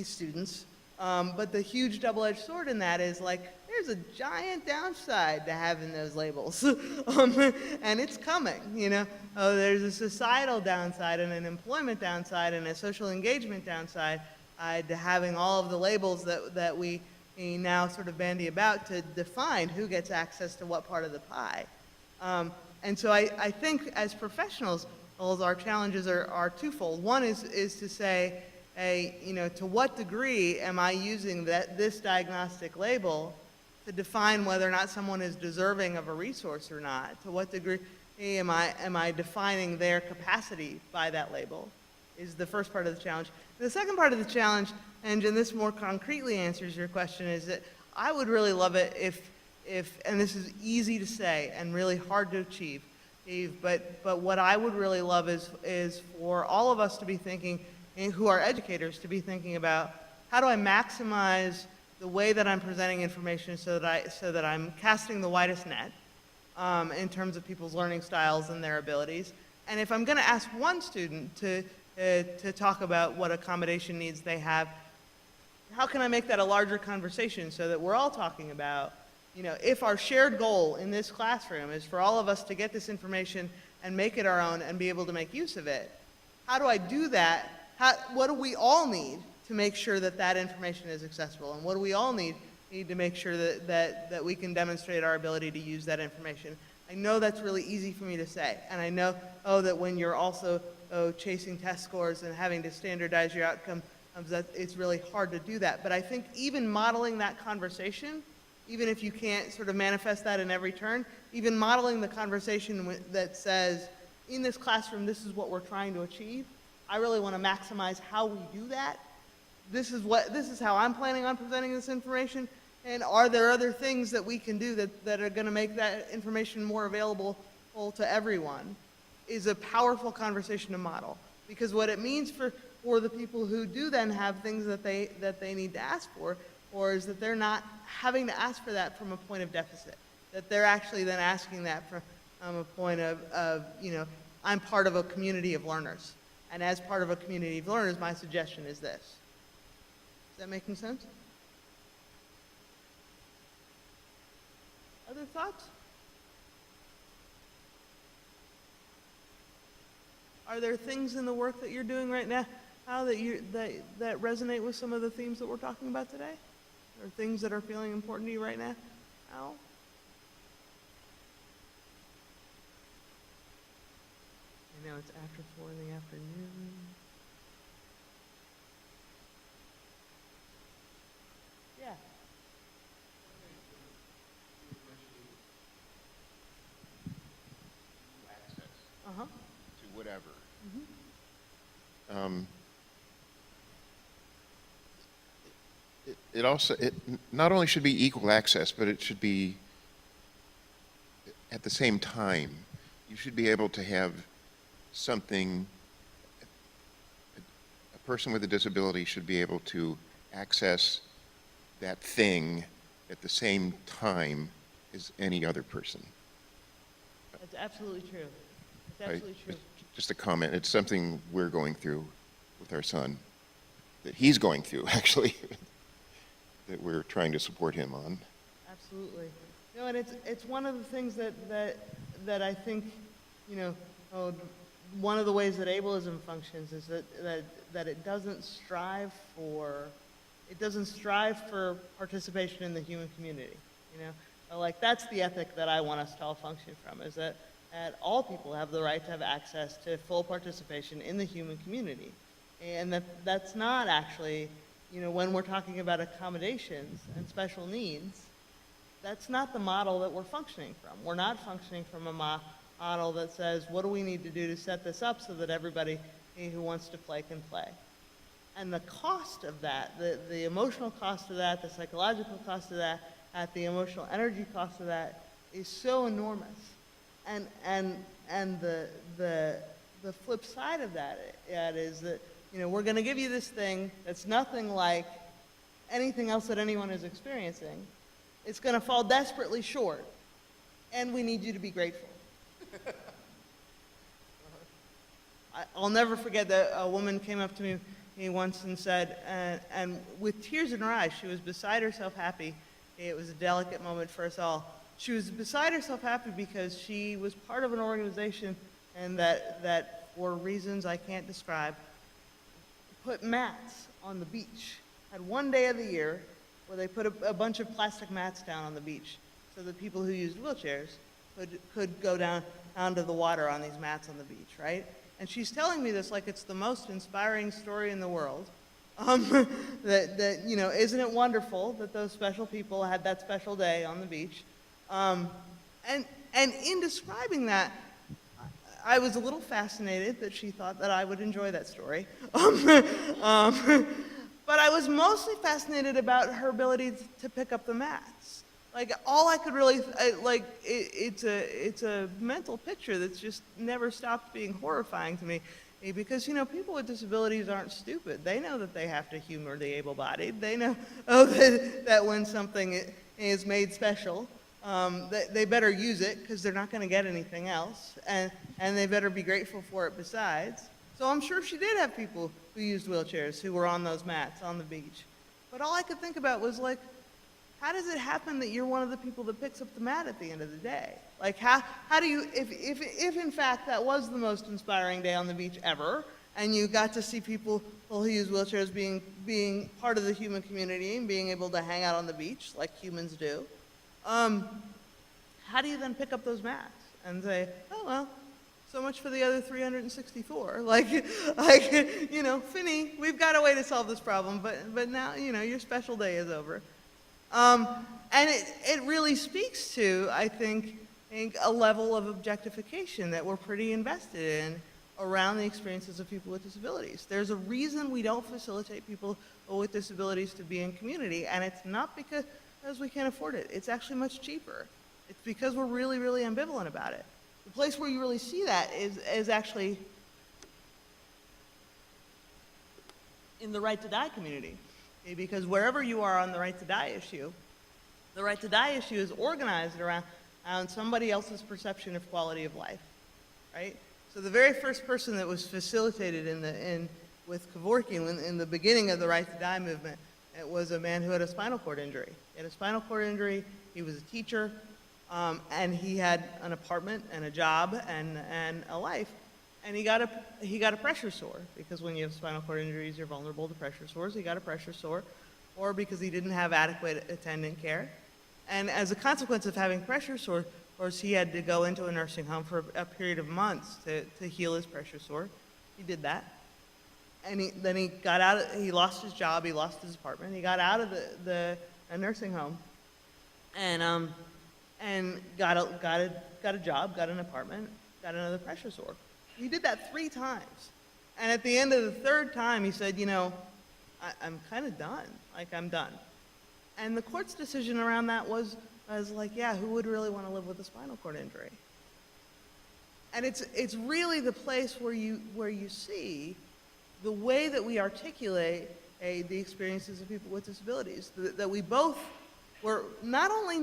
students, but the huge double-edged sword in that is like, there's a giant downside to having those labels, and it's coming, you know. There's a societal downside and an employment downside and a social engagement downside to having all of the labels that we now sort of bandy about to define who gets access to what part of the pie. And so I think as professionals, our challenges are twofold. One is to say, you know, to what degree am I using this diagnostic label to define whether or not someone is deserving of a resource or not? To what degree am I defining their capacity by that label? Is the first part of the challenge. The second part of the challenge, and this more concretely answers your question, is that I would really love it if and this is easy to say and really hard to achieve, but what I would really love is for all of us to be thinking, who are educators, to be thinking about how do I maximize the way that I'm presenting information so that I'm casting the widest net in terms of people's learning styles and their abilities. And if I'm going to ask one student to talk about what accommodation needs they have, how can I make that a larger conversation so that we're all talking about, you know, if our shared goal in this classroom is for all of us to get this information and make it our own and be able to make use of it, how do I do that? What do we all need to make sure that that information is accessible? And what do we all need to make sure that we can demonstrate our ability to use that information? I know that's really easy for me to say. And I know, that when you're also chasing test scores and having to standardize your outcome, that it's really hard to do that. But I think even modeling that conversation, even if you can't sort of manifest that in every turn, even modeling the conversation that says, in this classroom, this is what we're trying to achieve. I really want to maximize how we do that. This is how I'm planning on presenting this information. And are there other things that we can do that are going to make that information more available to everyone? Is a powerful conversation to model. Because what it means for the people who do then have things that they need to ask for, or is that they're not having to ask for that from a point of deficit. That they're actually then asking that from a point of, you know, I'm part of a community of learners. And as part of a community of learners, my suggestion is this. Is that making sense? Other thoughts? Are there things in the work that you're doing right now that resonate with some of the themes that we're talking about today? Or things that are feeling important to you right now? Al? I know it's after 4 in the afternoon. Yeah. Uh-huh.
To whatever. It also, not only should be equal access, but it should be at the same time. You should be able to have something, a person with a disability should be able to access that thing at the same time as any other person.
That's absolutely true. That's absolutely true.
Just a comment, it's something we're going through with our son, that he's going through, actually, that we're trying to support him on.
Absolutely. No, and it's one of the things that I think, you know, one of the ways that ableism functions is that it doesn't strive for participation in the human community. You know, like that's the ethic that I want us to all function from, is that all people have the right to have access to full participation in the human community. And that's not actually, you know, when we're talking about accommodations and special needs, that's not the model that we're functioning from. We're not functioning from a model that says, what do we need to do to set this up so that everybody who wants to play can play? And the cost of that, the emotional cost of that, the psychological cost of that, the emotional energy cost of that is so enormous. And the flip side of that is that, you know, we're going to give you this thing that's nothing like anything else that anyone is experiencing. It's going to fall desperately short, and we need you to be grateful. I'll never forget that a woman came up to me once and said, and with tears in her eyes, she was beside herself happy. It was a delicate moment for us all. She was beside herself happy because she was part of an organization and that for reasons I can't describe, put mats on the beach. Had one day of the year where they put a bunch of plastic mats down on the beach so that people who used wheelchairs could go down to the water on these mats on the beach, right? And she's telling me this like it's the most inspiring story in the world. That you know, isn't it wonderful that those special people had that special day on the beach? And in describing that, I was a little fascinated that she thought that I would enjoy that story. But I was mostly fascinated about her ability to pick up the mats. Like, all I could really, it's a mental picture that's just never stopped being horrifying to me. Because, you know, people with disabilities aren't stupid. They know that they have to humor the able-bodied. They know that when something is made special, they better use it because they're not going to get anything else. And they better be grateful for it besides. So I'm sure she did have people who used wheelchairs who were on those mats on the beach. But all I could think about was, like, how does it happen that you're one of the people that picks up the mat at the end of the day? Like, how do you, if in fact that was the most inspiring day on the beach ever, and you got to see people who use wheelchairs being part of the human community and being able to hang out on the beach like humans do, how do you then pick up those mats and say, oh, well, so much for the other 364. Like, you know, Finney, we've got a way to solve this problem, but now, you know, your special day is over. And it really speaks to, I think, a level of objectification that we're pretty invested in around the experiences of people with disabilities. There's a reason we don't facilitate people with disabilities to be in community, and it's not because we can't afford it. It's actually much cheaper. It's because we're really, really ambivalent about it. The place where you really see that is actually in the Right to Die community. Okay? Because wherever you are on the Right to Die issue, the Right to Die issue is organized around somebody else's perception of quality of life, right? So the very first person that was facilitated with Kevorkian in the beginning of the Right to Die movement It was a man who had a spinal cord injury. He had a spinal cord injury, he was a teacher, and he had an apartment and a job and a life. And he got a pressure sore, because when you have spinal cord injuries, you're vulnerable to pressure sores. He got a pressure sore, or because he didn't have adequate attendant care. And as a consequence of having pressure sores, he had to go into a nursing home for a period of months to heal his pressure sore. He did that. And then he got out, he lost his job, he lost his apartment, he got out of the nursing home and got a job, got an apartment, got another pressure sore. He did that 3 times. And at the end of the 3rd time, he said, I'm kind of done. Like, I'm done. And the court's decision around that was like, yeah, who would really want to live with a spinal cord injury? And it's really the place where you see the way that we articulate the experiences of people with disabilities, that we both were not only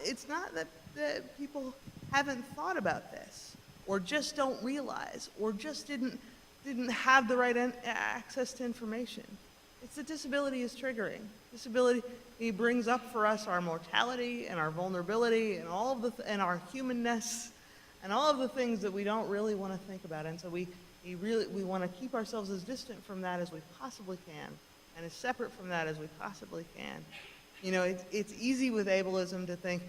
it's not that people haven't thought about this, or just don't realize, or just didn't have the right access to information. It's that disability is triggering. Disability brings up for us our mortality and our vulnerability and all of and our humanness and all of the things that we don't really want to think about. And so we want to keep ourselves as distant from that as we possibly can, and as separate from that as we possibly can. It's easy with ableism to think,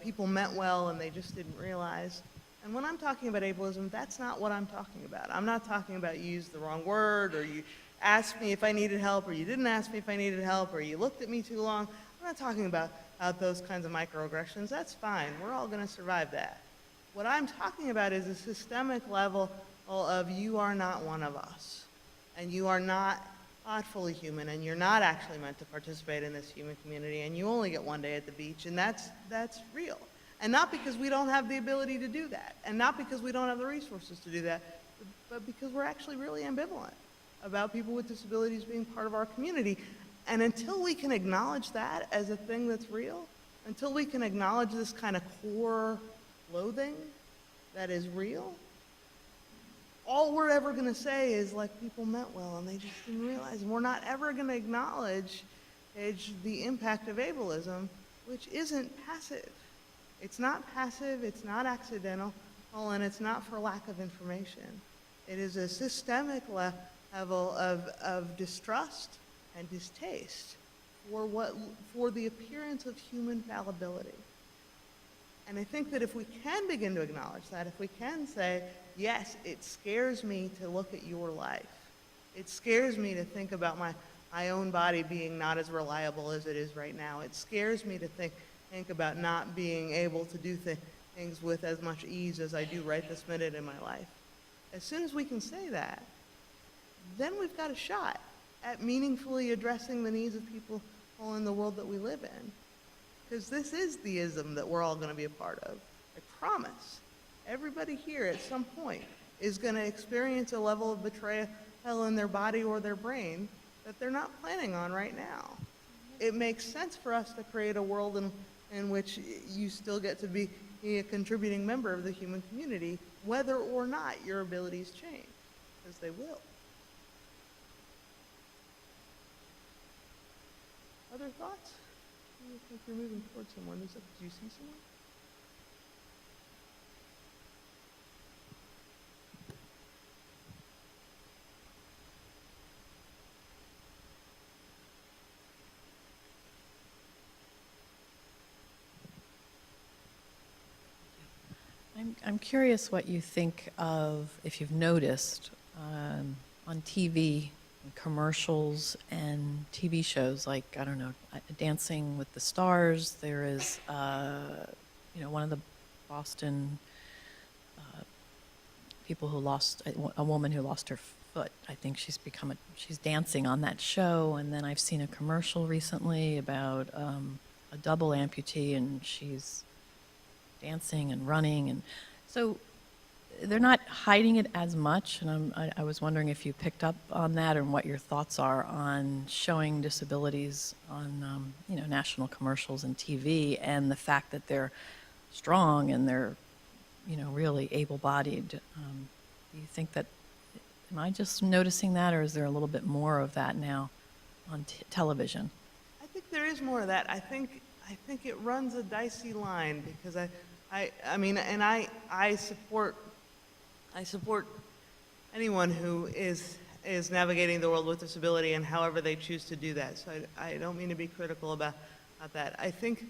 people meant well and they just didn't realize. And when I'm talking about ableism, that's not what I'm talking about. I'm not talking about you used the wrong word, or you asked me if I needed help, or you didn't ask me if I needed help, or you looked at me too long. I'm not talking about those kinds of microaggressions. That's fine. We're all going to survive that. What I'm talking about is a systemic level of you are not one of us, and you are not fully human, and you're not actually meant to participate in this human community, and you only get one day at the beach, and that's real. And not because we don't have the ability to do that, and not because we don't have the resources to do that, but because we're actually really ambivalent about people with disabilities being part of our community. And until we can acknowledge that as a thing that's real, until we can acknowledge this kind of core loathing that is real, all we're ever going to say is, like, people meant well and they just didn't realize. And we're not ever going to acknowledge the impact of ableism, which isn't passive. It's not passive, it's not accidental, and it's not for lack of information. It is a systemic level of distrust and distaste for the appearance of human fallibility. And I think that if we can begin to acknowledge that, if we can say, yes, it scares me to look at your life. It scares me to think about my own body being not as reliable as it is right now. It scares me to think about not being able to do things with as much ease as I do right this minute in my life. As soon as we can say that, then we've got a shot at meaningfully addressing the needs of people all in the world that we live in. Because this is the ism that we're all going to be a part of. I promise. Everybody here at some point is going to experience a level of betrayal in their body or their brain that they're not planning on right now. It makes sense for us to create a world in which you still get to be a contributing member of the human community, whether or not your abilities change, because they will. Other thoughts? I think you're moving towards someone. Do you see someone?
I'm curious what you think of, if you've noticed, on TV, commercials and TV shows like, I don't know, Dancing with the Stars. There is, one of the Boston people who lost, a woman who lost her foot. I think she's dancing on that show. And then I've seen a commercial recently about a double amputee, and she's dancing and running, and so they're not hiding it as much. And I was wondering if you picked up on that, and what your thoughts are on showing disabilities on national commercials and TV, and the fact that they're strong and they're really able-bodied. Do you think that Am I just noticing that, or is there a little bit more of that now on television?
I think there is more of that. I think it runs a dicey line because I mean, and I support anyone who is navigating the world with disability and however they choose to do that. So I don't mean to be critical about that. I think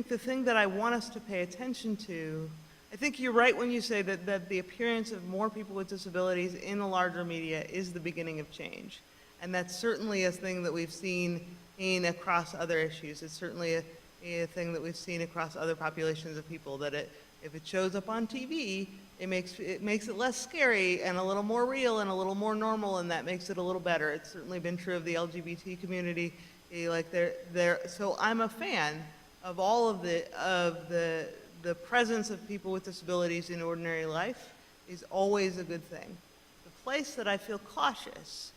the thing that I want us to pay attention to, I think you're right when you say that the appearance of more people with disabilities in the larger media is the beginning of change. And that's certainly a thing that we've seen across other issues. It's certainly a thing that we've seen across other populations of people, that if it shows up on TV, it makes it less scary and a little more real and a little more normal, and that makes it a little better. It's certainly been true of the LGBT community. So I'm a fan of all of the presence of people with disabilities in ordinary life is always a good thing. The place that I feel cautious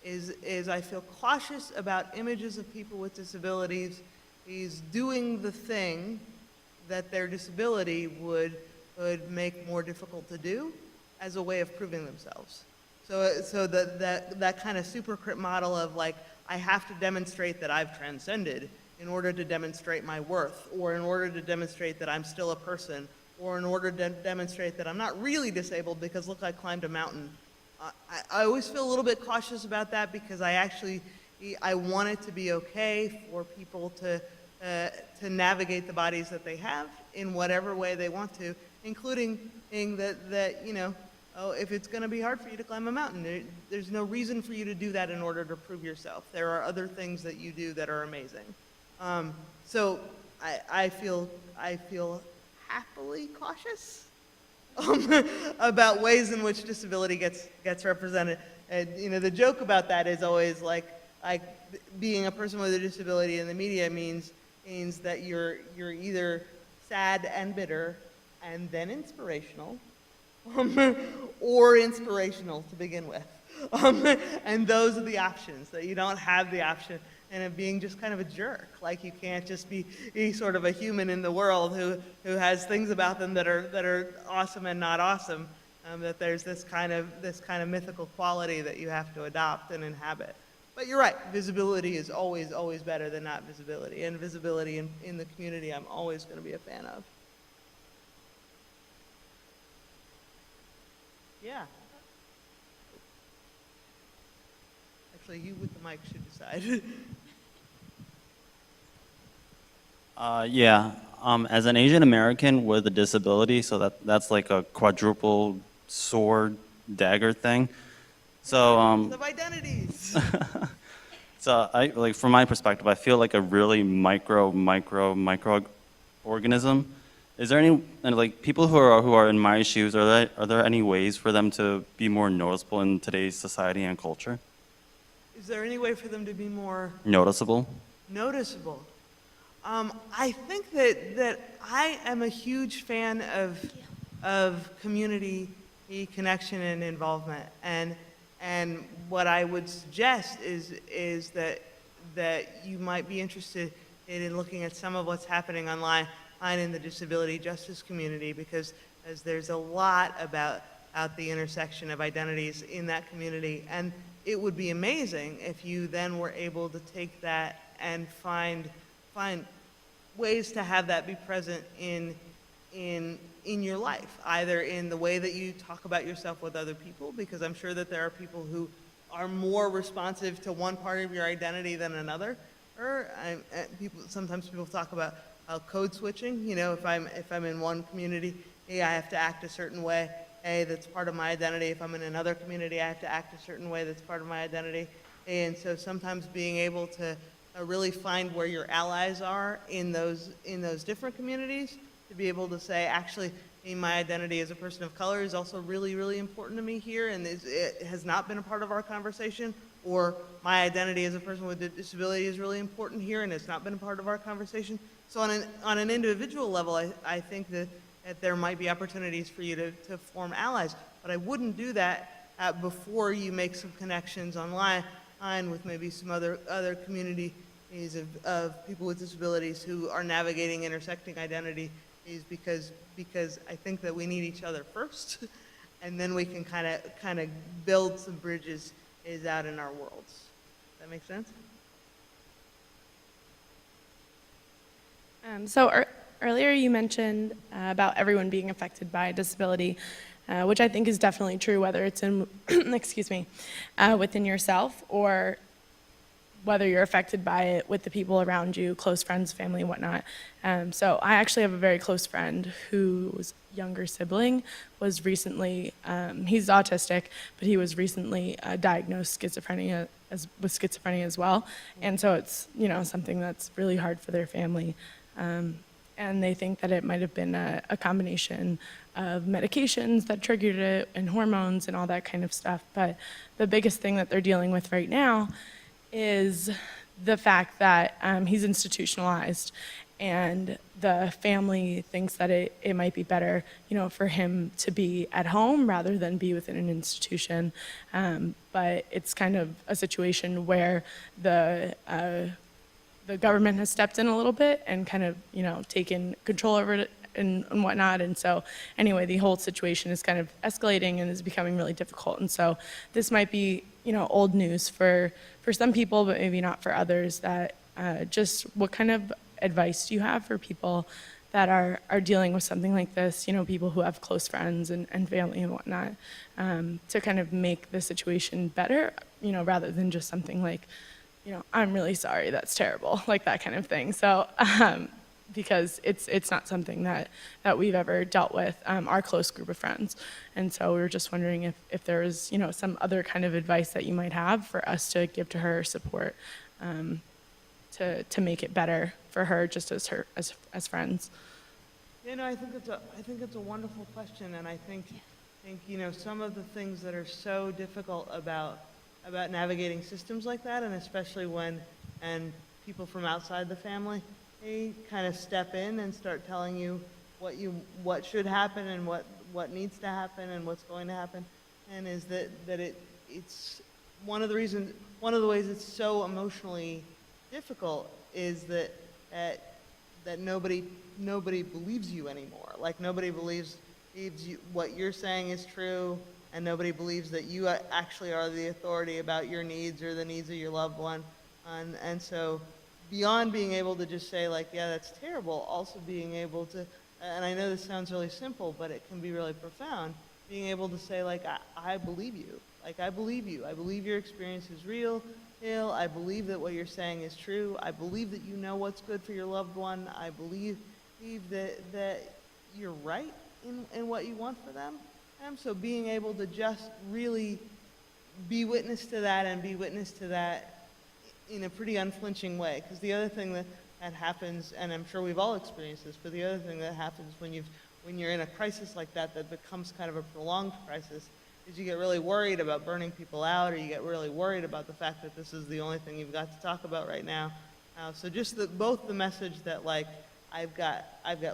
is I feel cautious about images of people with disabilities doing the thing that their disability would make more difficult to do as a way of proving themselves. So that kind of supercrit model of like, I have to demonstrate that I've transcended in order to demonstrate my worth, or in order to demonstrate that I'm still a person, or in order to demonstrate that I'm not really disabled because look, I climbed a mountain. I always feel a little bit cautious about that because I want it to be okay for people to navigate the bodies that they have in whatever way they want to, including that you know, oh, if it's going to be hard for you to climb a mountain, there's no reason for you to do that in order to prove yourself. There are other things that you do that are amazing. So I feel happily cautious about ways in which disability gets represented. And, you know, the joke about that is always like being a person with a disability in the media means that you're either sad and bitter and then inspirational, or inspirational to begin with. And those are the options, that you don't have the option and of being just kind of a jerk. Like you can't just be sort of a human in the world who has things about them that are awesome and not awesome. That there's this kind of mythical quality that you have to adopt and inhabit. But you're right, visibility is always better than not visibility. And visibility in the community I'm always going to be a fan of. Yeah. Actually, you with the mic should decide.
Yeah. As an Asian American with a disability, so that's like a quadruple sword dagger thing. So
Of identities.
so I like from my perspective, I feel like a really micro organism. Is there any like people who are in my shoes? Are there any ways for them to be more noticeable in today's society and culture?
Is there any way for them to be more
Noticeable?
noticeable? I think that I am a huge fan of community connection and involvement, and what I would suggest is that you might be interested in looking at some of what's happening online in the disability justice community, because as there's a lot about the intersection of identities in that community, and it would be amazing if you then were able to take that and find ways to have that be present in your life, either in the way that you talk about yourself with other people, because I'm sure that there are people who are more responsive to one part of your identity than another, or sometimes people talk about code switching. You know, if I'm in one community, I have to act a certain way. That's part of my identity. If I'm in another community, I have to act a certain way. That's part of my identity. And so sometimes being able to really find where your allies are in those different communities, to be able to say, actually, my identity as a person of color is also really, really important to me here, and it has not been a part of our conversation, or my identity as a person with a disability is really important here, and it's not been a part of our conversation. So on an individual level, I think that there might be opportunities for you to form allies, but I wouldn't do that before you make some connections online with maybe some other communities of people with disabilities who are navigating intersecting identity, because I think that we need each other first, and then we can kind of build some bridges is out in our worlds. Does that make sense?
Earlier you mentioned about everyone being affected by a disability, which I think is definitely true, whether it's in, excuse me, within yourself or whether you're affected by it with the people around you, close friends, family, whatnot. So I actually have a very close friend whose younger sibling was recently, he's autistic, but he was recently diagnosed with schizophrenia as well. And so it's, you know, something that's really hard for their family. And they think that it might have been a combination of medications that triggered it and hormones and all that kind of stuff. But the biggest thing that they're dealing with right now is the fact that he's institutionalized, and the family thinks that it might be better, you know, for him to be at home rather than be within an institution. But it's kind of a situation where the government has stepped in a little bit and kind of, you know, taken control over it and whatnot. And so anyway, the whole situation is kind of escalating and is becoming really difficult. And so this might be, you know, old news for some people, but maybe not for others. That just what kind of advice do you have for people that are dealing with something like this, you know, people who have close friends and family and whatnot, to kind of make the situation better, you know, rather than just something like, you know, I'm really sorry, that's terrible, like that kind of thing. So, because it's not something that we've ever dealt with, our close group of friends. And so we were just wondering if there was, you know, some other kind of advice that you might have for us to give to her, support, to make it better for her, just as friends.
You know, I think it's a wonderful question, and I think you know, some of the things that are so difficult about navigating systems like that, and especially when people from outside the family, they kind of step in and start telling you what should happen and what needs to happen and what's going to happen, and is that it's one of the ways it's so emotionally difficult is that nobody believes you anymore. Like, nobody believes you, what you're saying is true, and nobody believes that you actually are the authority about your needs or the needs of your loved one. And so beyond being able to just say, like, yeah, that's terrible, also being able to, and I know this sounds really simple, but it can be really profound, being able to say, like, I believe you. Like, I believe you. I believe your experience is real. I believe that what you're saying is true. I believe that you know what's good for your loved one. I believe that you're right in what you want for them. So being able to just really be witness to that, and be witness to that in a pretty unflinching way. Because the other thing that happens, and I'm sure we've all experienced this, but the other thing that happens when you're in a crisis like that becomes kind of a prolonged crisis, is you get really worried about burning people out, or you get really worried about the fact that this is the only thing you've got to talk about right now. So just both the message that, like, I've got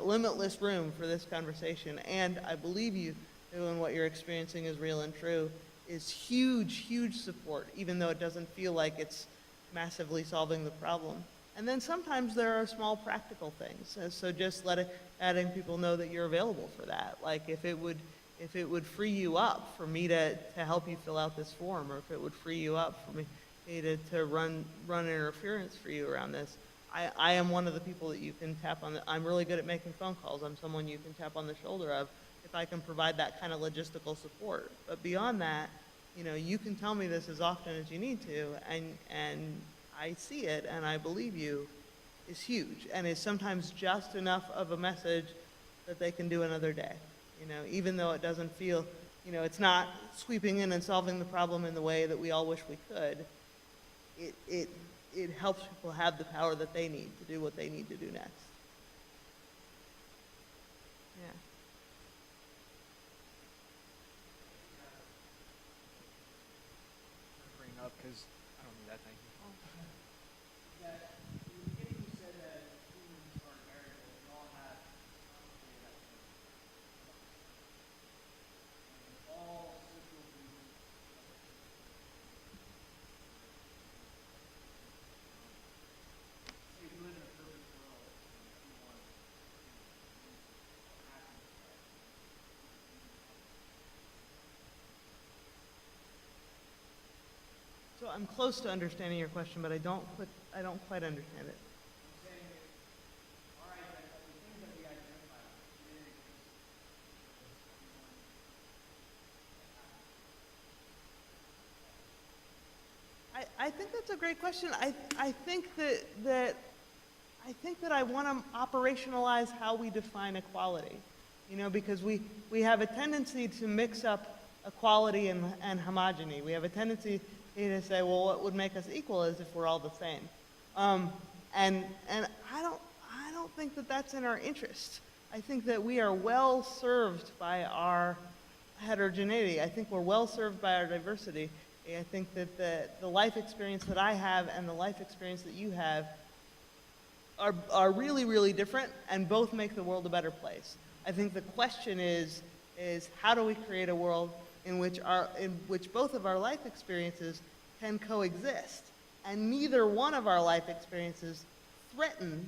limitless room for this conversation, and I believe you, and what you're experiencing is real and true, is huge support, even though it doesn't feel like it's massively solving the problem. And then sometimes there are small practical things. So just letting people know that you're available for that. Like, if it would free you up for me to help you fill out this form, or if it would free you up for me to run interference for you around this, I am one of the people that you can tap on. I'm really good at making phone calls. I'm someone you can tap on the shoulder of if I can provide that kind of logistical support. But beyond that, you know, you can tell me this as often as you need to, and I see it and I believe you, is huge, and is sometimes just enough of a message that they can do another day. You know, even though it doesn't feel, you know, it's not sweeping in and solving the problem in the way that we all wish we could, it helps people have the power that they need to do what they need to do next. Yeah.
Bring up, because I don't need that thing.
I'm close to understanding your question, but I don't quite understand it. I think that's a great question. I think that I want to operationalize how we define equality, you know, because we have a tendency to mix up equality and homogeneity. We have a tendency to say, well, what would make us equal is if we're all the same, and I don't think that that's in our interest. I think that we are well served by our heterogeneity. I think we're well served by our diversity. I think that the life experience that I have and the life experience that you have are really, really different, and both make the world a better place. I think the question is how do we create a world in which both of our life experiences can coexist, and neither one of our life experiences threaten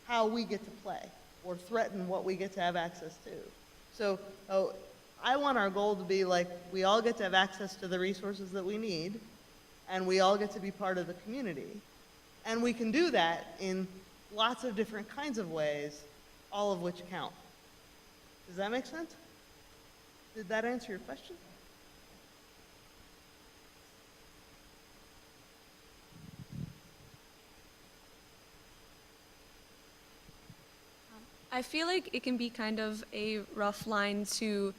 how we get to play or threaten what we get to have access to. So I want our goal to be like, we all get to have access to the resources that we need, and we all get to be part of the community. And we can do that in lots of different kinds of ways, all of which count. Does that make sense? Did that answer your question?
I feel like it can be kind of a rough line to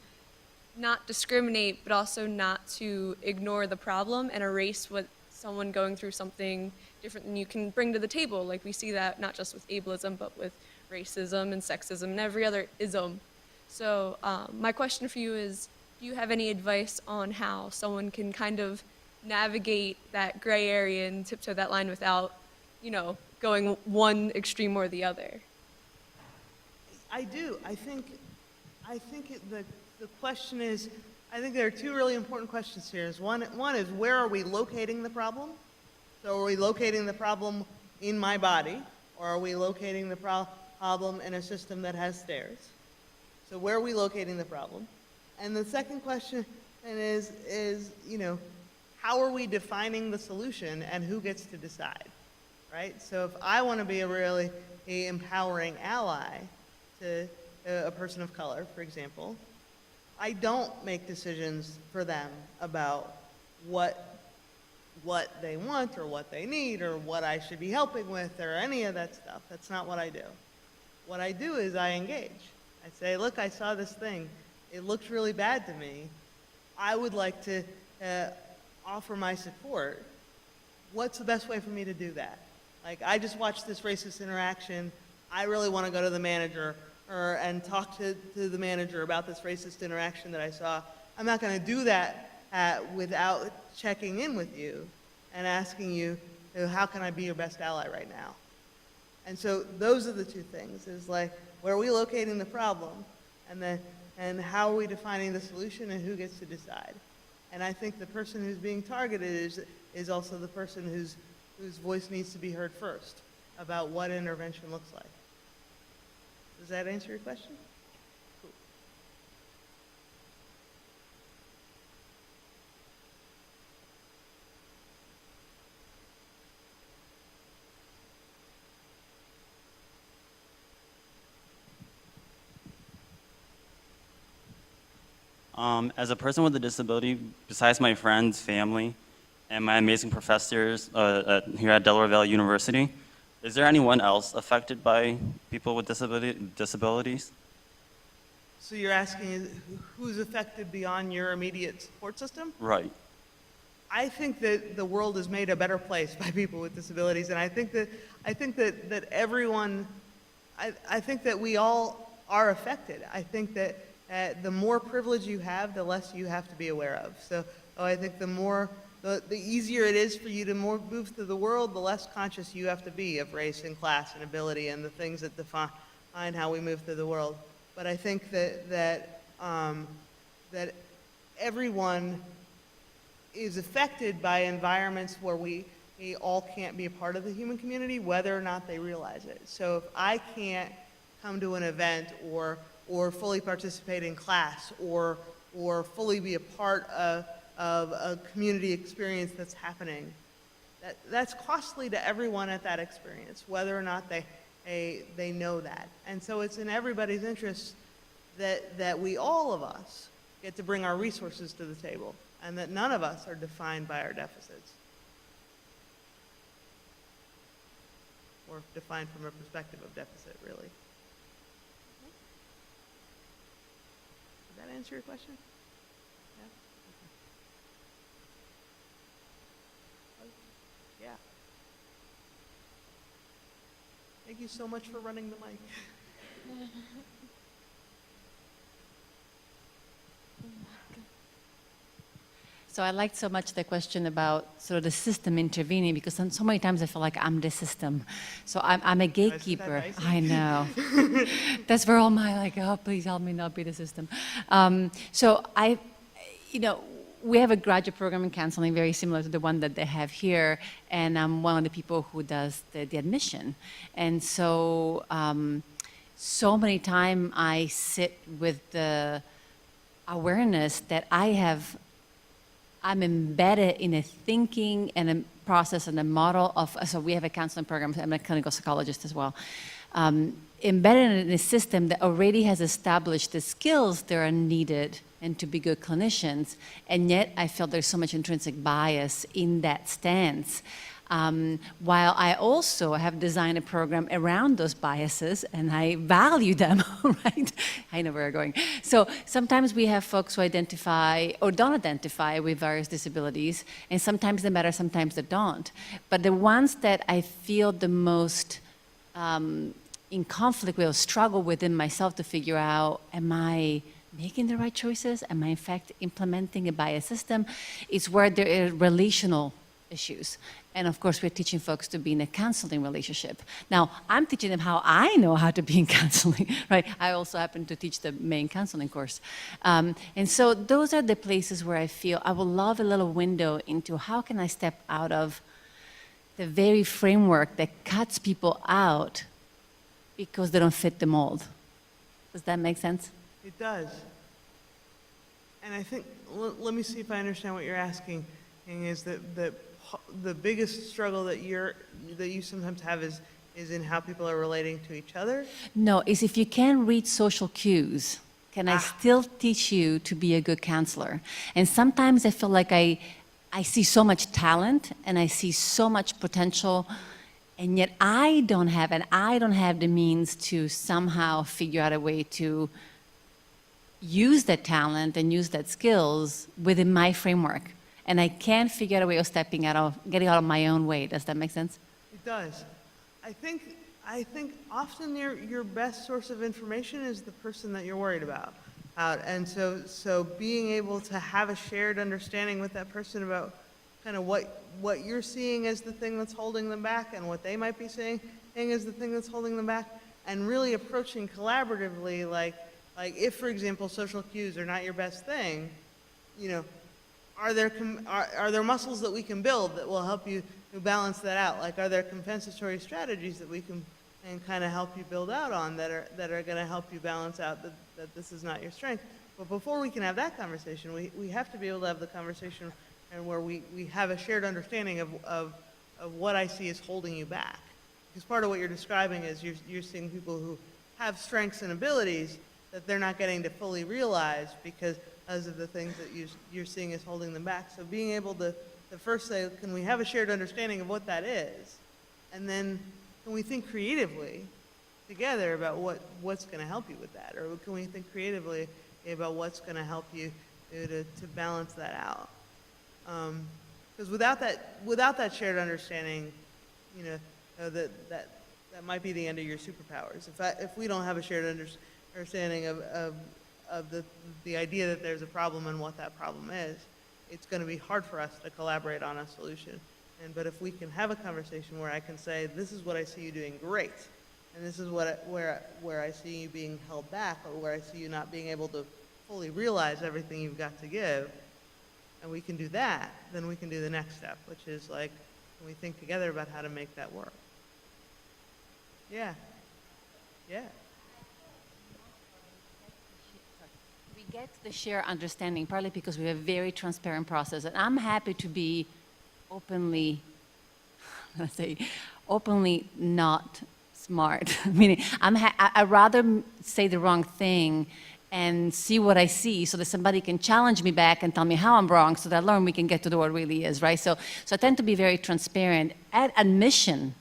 not discriminate, but also not to ignore the problem and erase what someone going through something different than you can bring to the table. Like we see that not just with ableism, but with racism and sexism and every other ism. So my question for you is, do you have any advice on how someone can kind of navigate that gray area and tiptoe that line without, you know, going one extreme or the other?
I do. I think the question is, I think there are two really important questions here. One is, where are we locating the problem? So are we locating the problem in my body, or are we locating the problem in a system that has stairs? So where are we locating the problem? And the second question is, you know, how are we defining the solution and who gets to decide, right? So if I want to be a really empowering ally to a person of color, for example, I don't make decisions for them about what they want or what they need or what I should be helping with or any of that stuff. That's not what I do. What I do is I engage. I say, look, I saw this thing. It looks really bad to me. I would like to offer my support. What's the best way for me to do that? Like, I just watched this racist interaction. I really want to go to the manager and talk to the manager about this racist interaction that I saw. I'm not going to do that without checking in with you and asking you, how can I be your best ally right now? And so those are the two things, is like, where are we locating the problem, and how are we defining the solution, and who gets to decide? And I think the person who's being targeted is also the person whose voice needs to be heard first about what intervention looks like. Does that answer your question? Cool.
As a person with a disability, besides my friends, family, and my amazing professors here at Delaware Valley University, is there anyone else affected by people with disabilities?
So you're asking who's affected beyond your immediate support system?
Right.
I think that the world is made a better place by people with disabilities, and I think that everyone, I think that we all are affected. I think that the more privilege you have, the less you have to be aware of. So I think the easier it is for you to move through the world, the less conscious you have to be of race and class and ability and the things that define how we move through the world. But I think that everyone is affected by environments where we all can't be a part of the human community, whether or not they realize it. So if I can't come to an event or fully participate in class or fully be a part of a community experience that's happening. That's costly to everyone at that experience, whether or not they know that. And so it's in everybody's interest that we, all of us, get to bring our resources to the table, and that none of us are defined by our deficits. Or defined from a perspective of deficit, really. Did that answer your question? Yeah? Okay. Yeah. Thank you so much for running the mic.
So I liked so much the question about sort of the system intervening, because so many times I feel like I'm the system. So I'm a gatekeeper. I know. That's where all my like, oh, please help me not be the system. So we have a graduate program in counseling very similar to the one that they have here, and I'm one of the people who does the admission. And so, so many times I sit with the awareness that I'm embedded in a thinking and a process and a model of, so we have a counseling program, I'm a clinical psychologist as well, embedded in a system that already has established the skills that are needed and to be good clinicians, and yet I feel there's so much intrinsic bias in that stance. While I also have designed a program around those biases, and I value them, right? I know where we're going. So sometimes we have folks who identify or don't identify with various disabilities, and sometimes they matter, sometimes they don't. But the ones that I feel the most in conflict with or struggle within myself to figure out, am I making the right choices? Am I in fact implementing a bias system? Is where there are relational issues. And of course, we're teaching folks to be in a counseling relationship. Now, I'm teaching them how I know how to be in counseling, right? I also happen to teach the main counseling course. And so those are the places where I feel I would love a little window into how can I step out of the very framework that cuts people out because they don't fit the mold. Does that make sense?
It does. And I think, let me see if I understand what you're asking, is that the biggest struggle that you sometimes have is in how people are relating to each other?
No, it's if you can't read social cues, can I still teach you to be a good counselor? And sometimes I feel like I see so much talent and I see so much potential, and yet I don't have the means to somehow figure out a way to use that talent and use that skills within my framework. And I can't figure out a way of getting out of my own way. Does that make sense?
It does. I think often your best source of information is the person that you're worried about. And so being able to have a shared understanding with that person about kind of what you're seeing as the thing that's holding them back and what they might be seeing as the thing that's holding them back, and really approaching collaboratively, like if, for example, social cues are not your best thing, are there muscles that we can build that will help you balance that out? Like, are there compensatory strategies that we can kind of help you build out on that are going to help you balance out that this is not your strength? But before we can have that conversation, we have to be able to have the conversation and where we have a shared understanding of what I see is holding you back. Because part of what you're describing is you're seeing people who have strengths and abilities that they're not getting to fully realize because of the things that you're seeing as holding them back. So being able to first say, can we have a shared understanding of what that is? And then can we think creatively together about what's going to help you with that? Or can we think creatively about what's going to help you to balance that out? Because without that shared understanding, that might be the end of your superpowers. If we don't have a shared understanding of the idea that there's a problem and what that problem is, it's going to be hard for us to collaborate on a solution. But if we can have a conversation where I can say, this is what I see you doing great, and this is where I see you being held back, or where I see you not being able to fully realize everything you've got to give, and we can do that, then we can do the next step, which is like, can we think together about how to make that work? Yeah. Yeah.
get the shared understanding, partly because we have a very transparent process, and I'm happy to be openly, let's say, openly not smart. Meaning, I'd rather say the wrong thing and see what I see so that somebody can challenge me back and tell me how I'm wrong so that I learn we can get to what it really is, right? So I tend to be very transparent at admission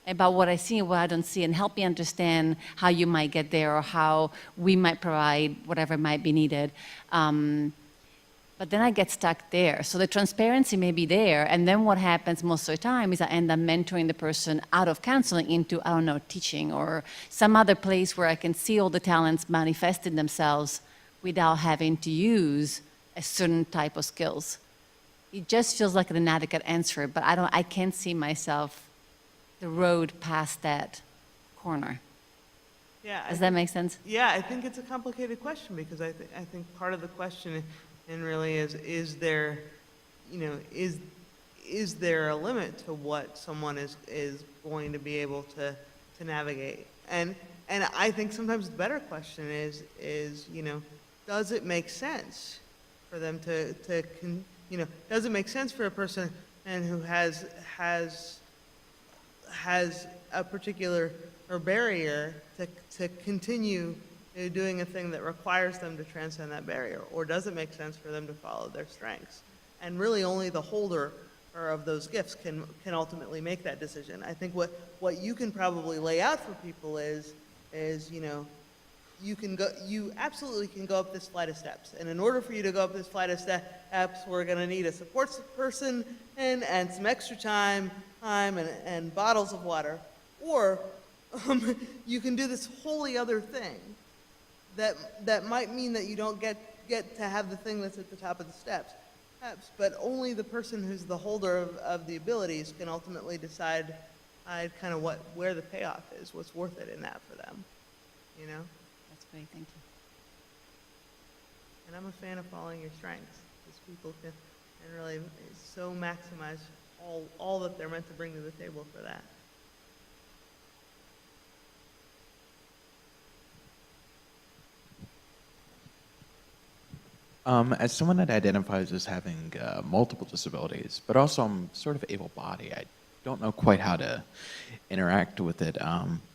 about what I see and what I don't see, and help me understand how you might get there or how we might provide whatever might be needed. But then I get stuck there. So the transparency may be there, and then what happens most of the time is I end up mentoring the person out of counseling into, I don't know, teaching or some other place where I can see all the talents manifesting themselves without having to use a certain type of skills. It just feels like an inadequate answer, but I can't see myself the road past that corner.
Yeah.
Does that make sense?
Yeah, I think it's a complicated question because I think part of the question and really is there, you know, is there a limit to what someone is going to be able to navigate? And I think sometimes the better question is, you know, does it make sense for them you know, does it make sense for a person and who has a particular or barrier to continue doing a thing that requires them to transcend that barrier? Or does it make sense for them to follow their strengths? And really only the holder of those gifts can ultimately make that decision. I think what you can probably lay out for people is, you know, you absolutely can go up this flight of steps. And in order for you to go up this flight of steps, we're going to need a support person and some extra time and bottles of water. Or you can do this wholly other thing that might mean that you don't get to have the thing that's at the top of the steps, but only the person who's the holder of the abilities can ultimately decide kind of where the payoff is, what's worth it in that for them, you know?
That's great, thank you.
And I'm a fan of following your strengths, because people can really so maximize all that they're meant to bring to the table for that.
As someone that identifies as having multiple disabilities, but also I'm sort of able-bodied, I don't know quite how to interact with it.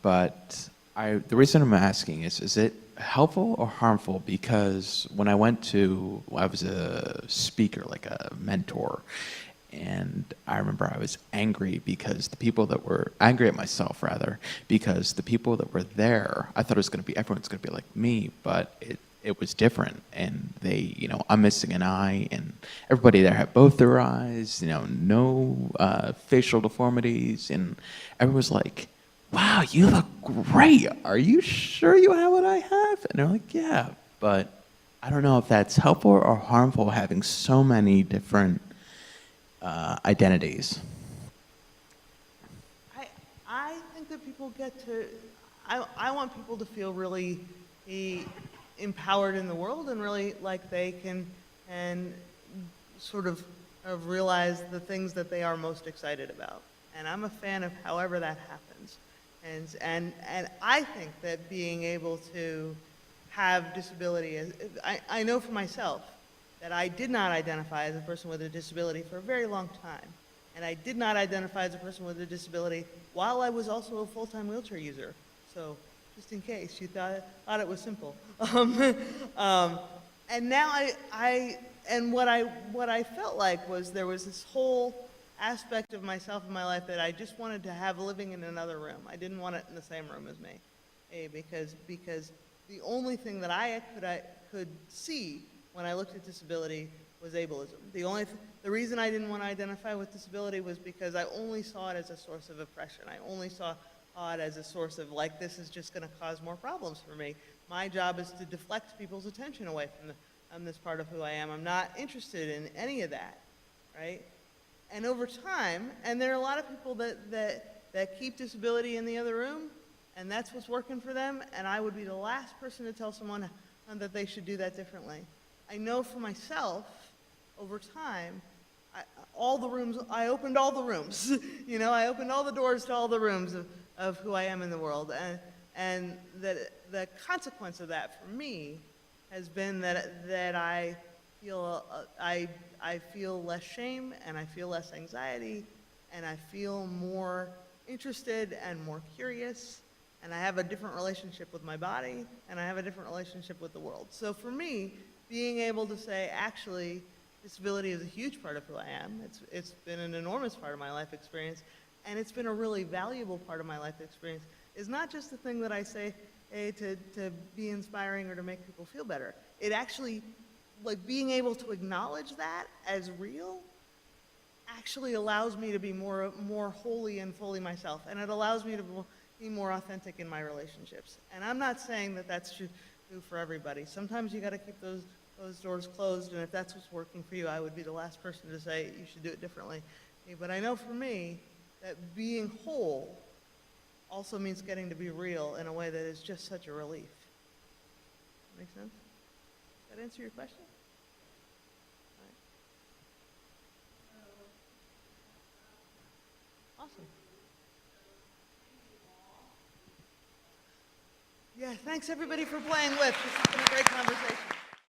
But the reason I'm asking is it helpful or harmful? Because when I was a speaker, like a mentor, and I remember I was angry angry at myself rather, because the people that were there, I thought everyone's going to be like me, but it was different, and they, you know, I'm missing an eye, and everybody there had both their eyes, you know, no facial deformities, and everyone was like, wow, you look great. Are you sure you have what I have? And they're like, yeah, but I don't know if that's helpful or harmful having so many different identities.
I think that people I want people to feel really empowered in the world and really like they can sort of realize the things that they are most excited about. And I'm a fan of however that happens. And I think that being able to have disability, I know for myself that I did not identify as a person with a disability for a very long time. And I did not identify as a person with a disability while I was also a full-time wheelchair user. So just in case you thought it was simple. And now what I felt like was there was this whole aspect of myself in my life that I just wanted to have living in another room. I didn't want it in the same room as me, because the only thing that I could see when I looked at disability was ableism. The reason I didn't want to identify with disability was because I only saw it as a source of oppression. I only saw it as a source of, like, this is just going to cause more problems for me. My job is to deflect people's attention away from this part of who I am. I'm not interested in any of that, right? And over time, and there are a lot of people that keep disability in the other room, and that's what's working for them, and I would be the last person to tell someone that they should do that differently. I know for myself, over time, I opened all the rooms. You know, I opened all the doors to all the rooms of who I am in the world. And the consequence of that for me has been that I feel I feel less shame, and I feel less anxiety, and I feel more interested and more curious, and I have a different relationship with my body, and I have a different relationship with the world. So for me, being able to say, actually, disability is a huge part of who I am. It's been an enormous part of my life experience, and it's been a really valuable part of my life experience. Is not just the thing that I say, hey, to be inspiring or to make people feel better. It actually, like, being able to acknowledge that as real actually allows me to be more wholly and fully myself, and it allows me to be more authentic in my relationships. And I'm not saying that that's true for everybody. Sometimes you got to keep those doors closed, and if that's what's working for you, I would be the last person to say you should do it differently. But I know for me that being whole also means getting to be real in a way that is just such a relief. Make sense? Does that answer your question? All right. Awesome. Yeah, thanks everybody for playing with. This has been a great conversation.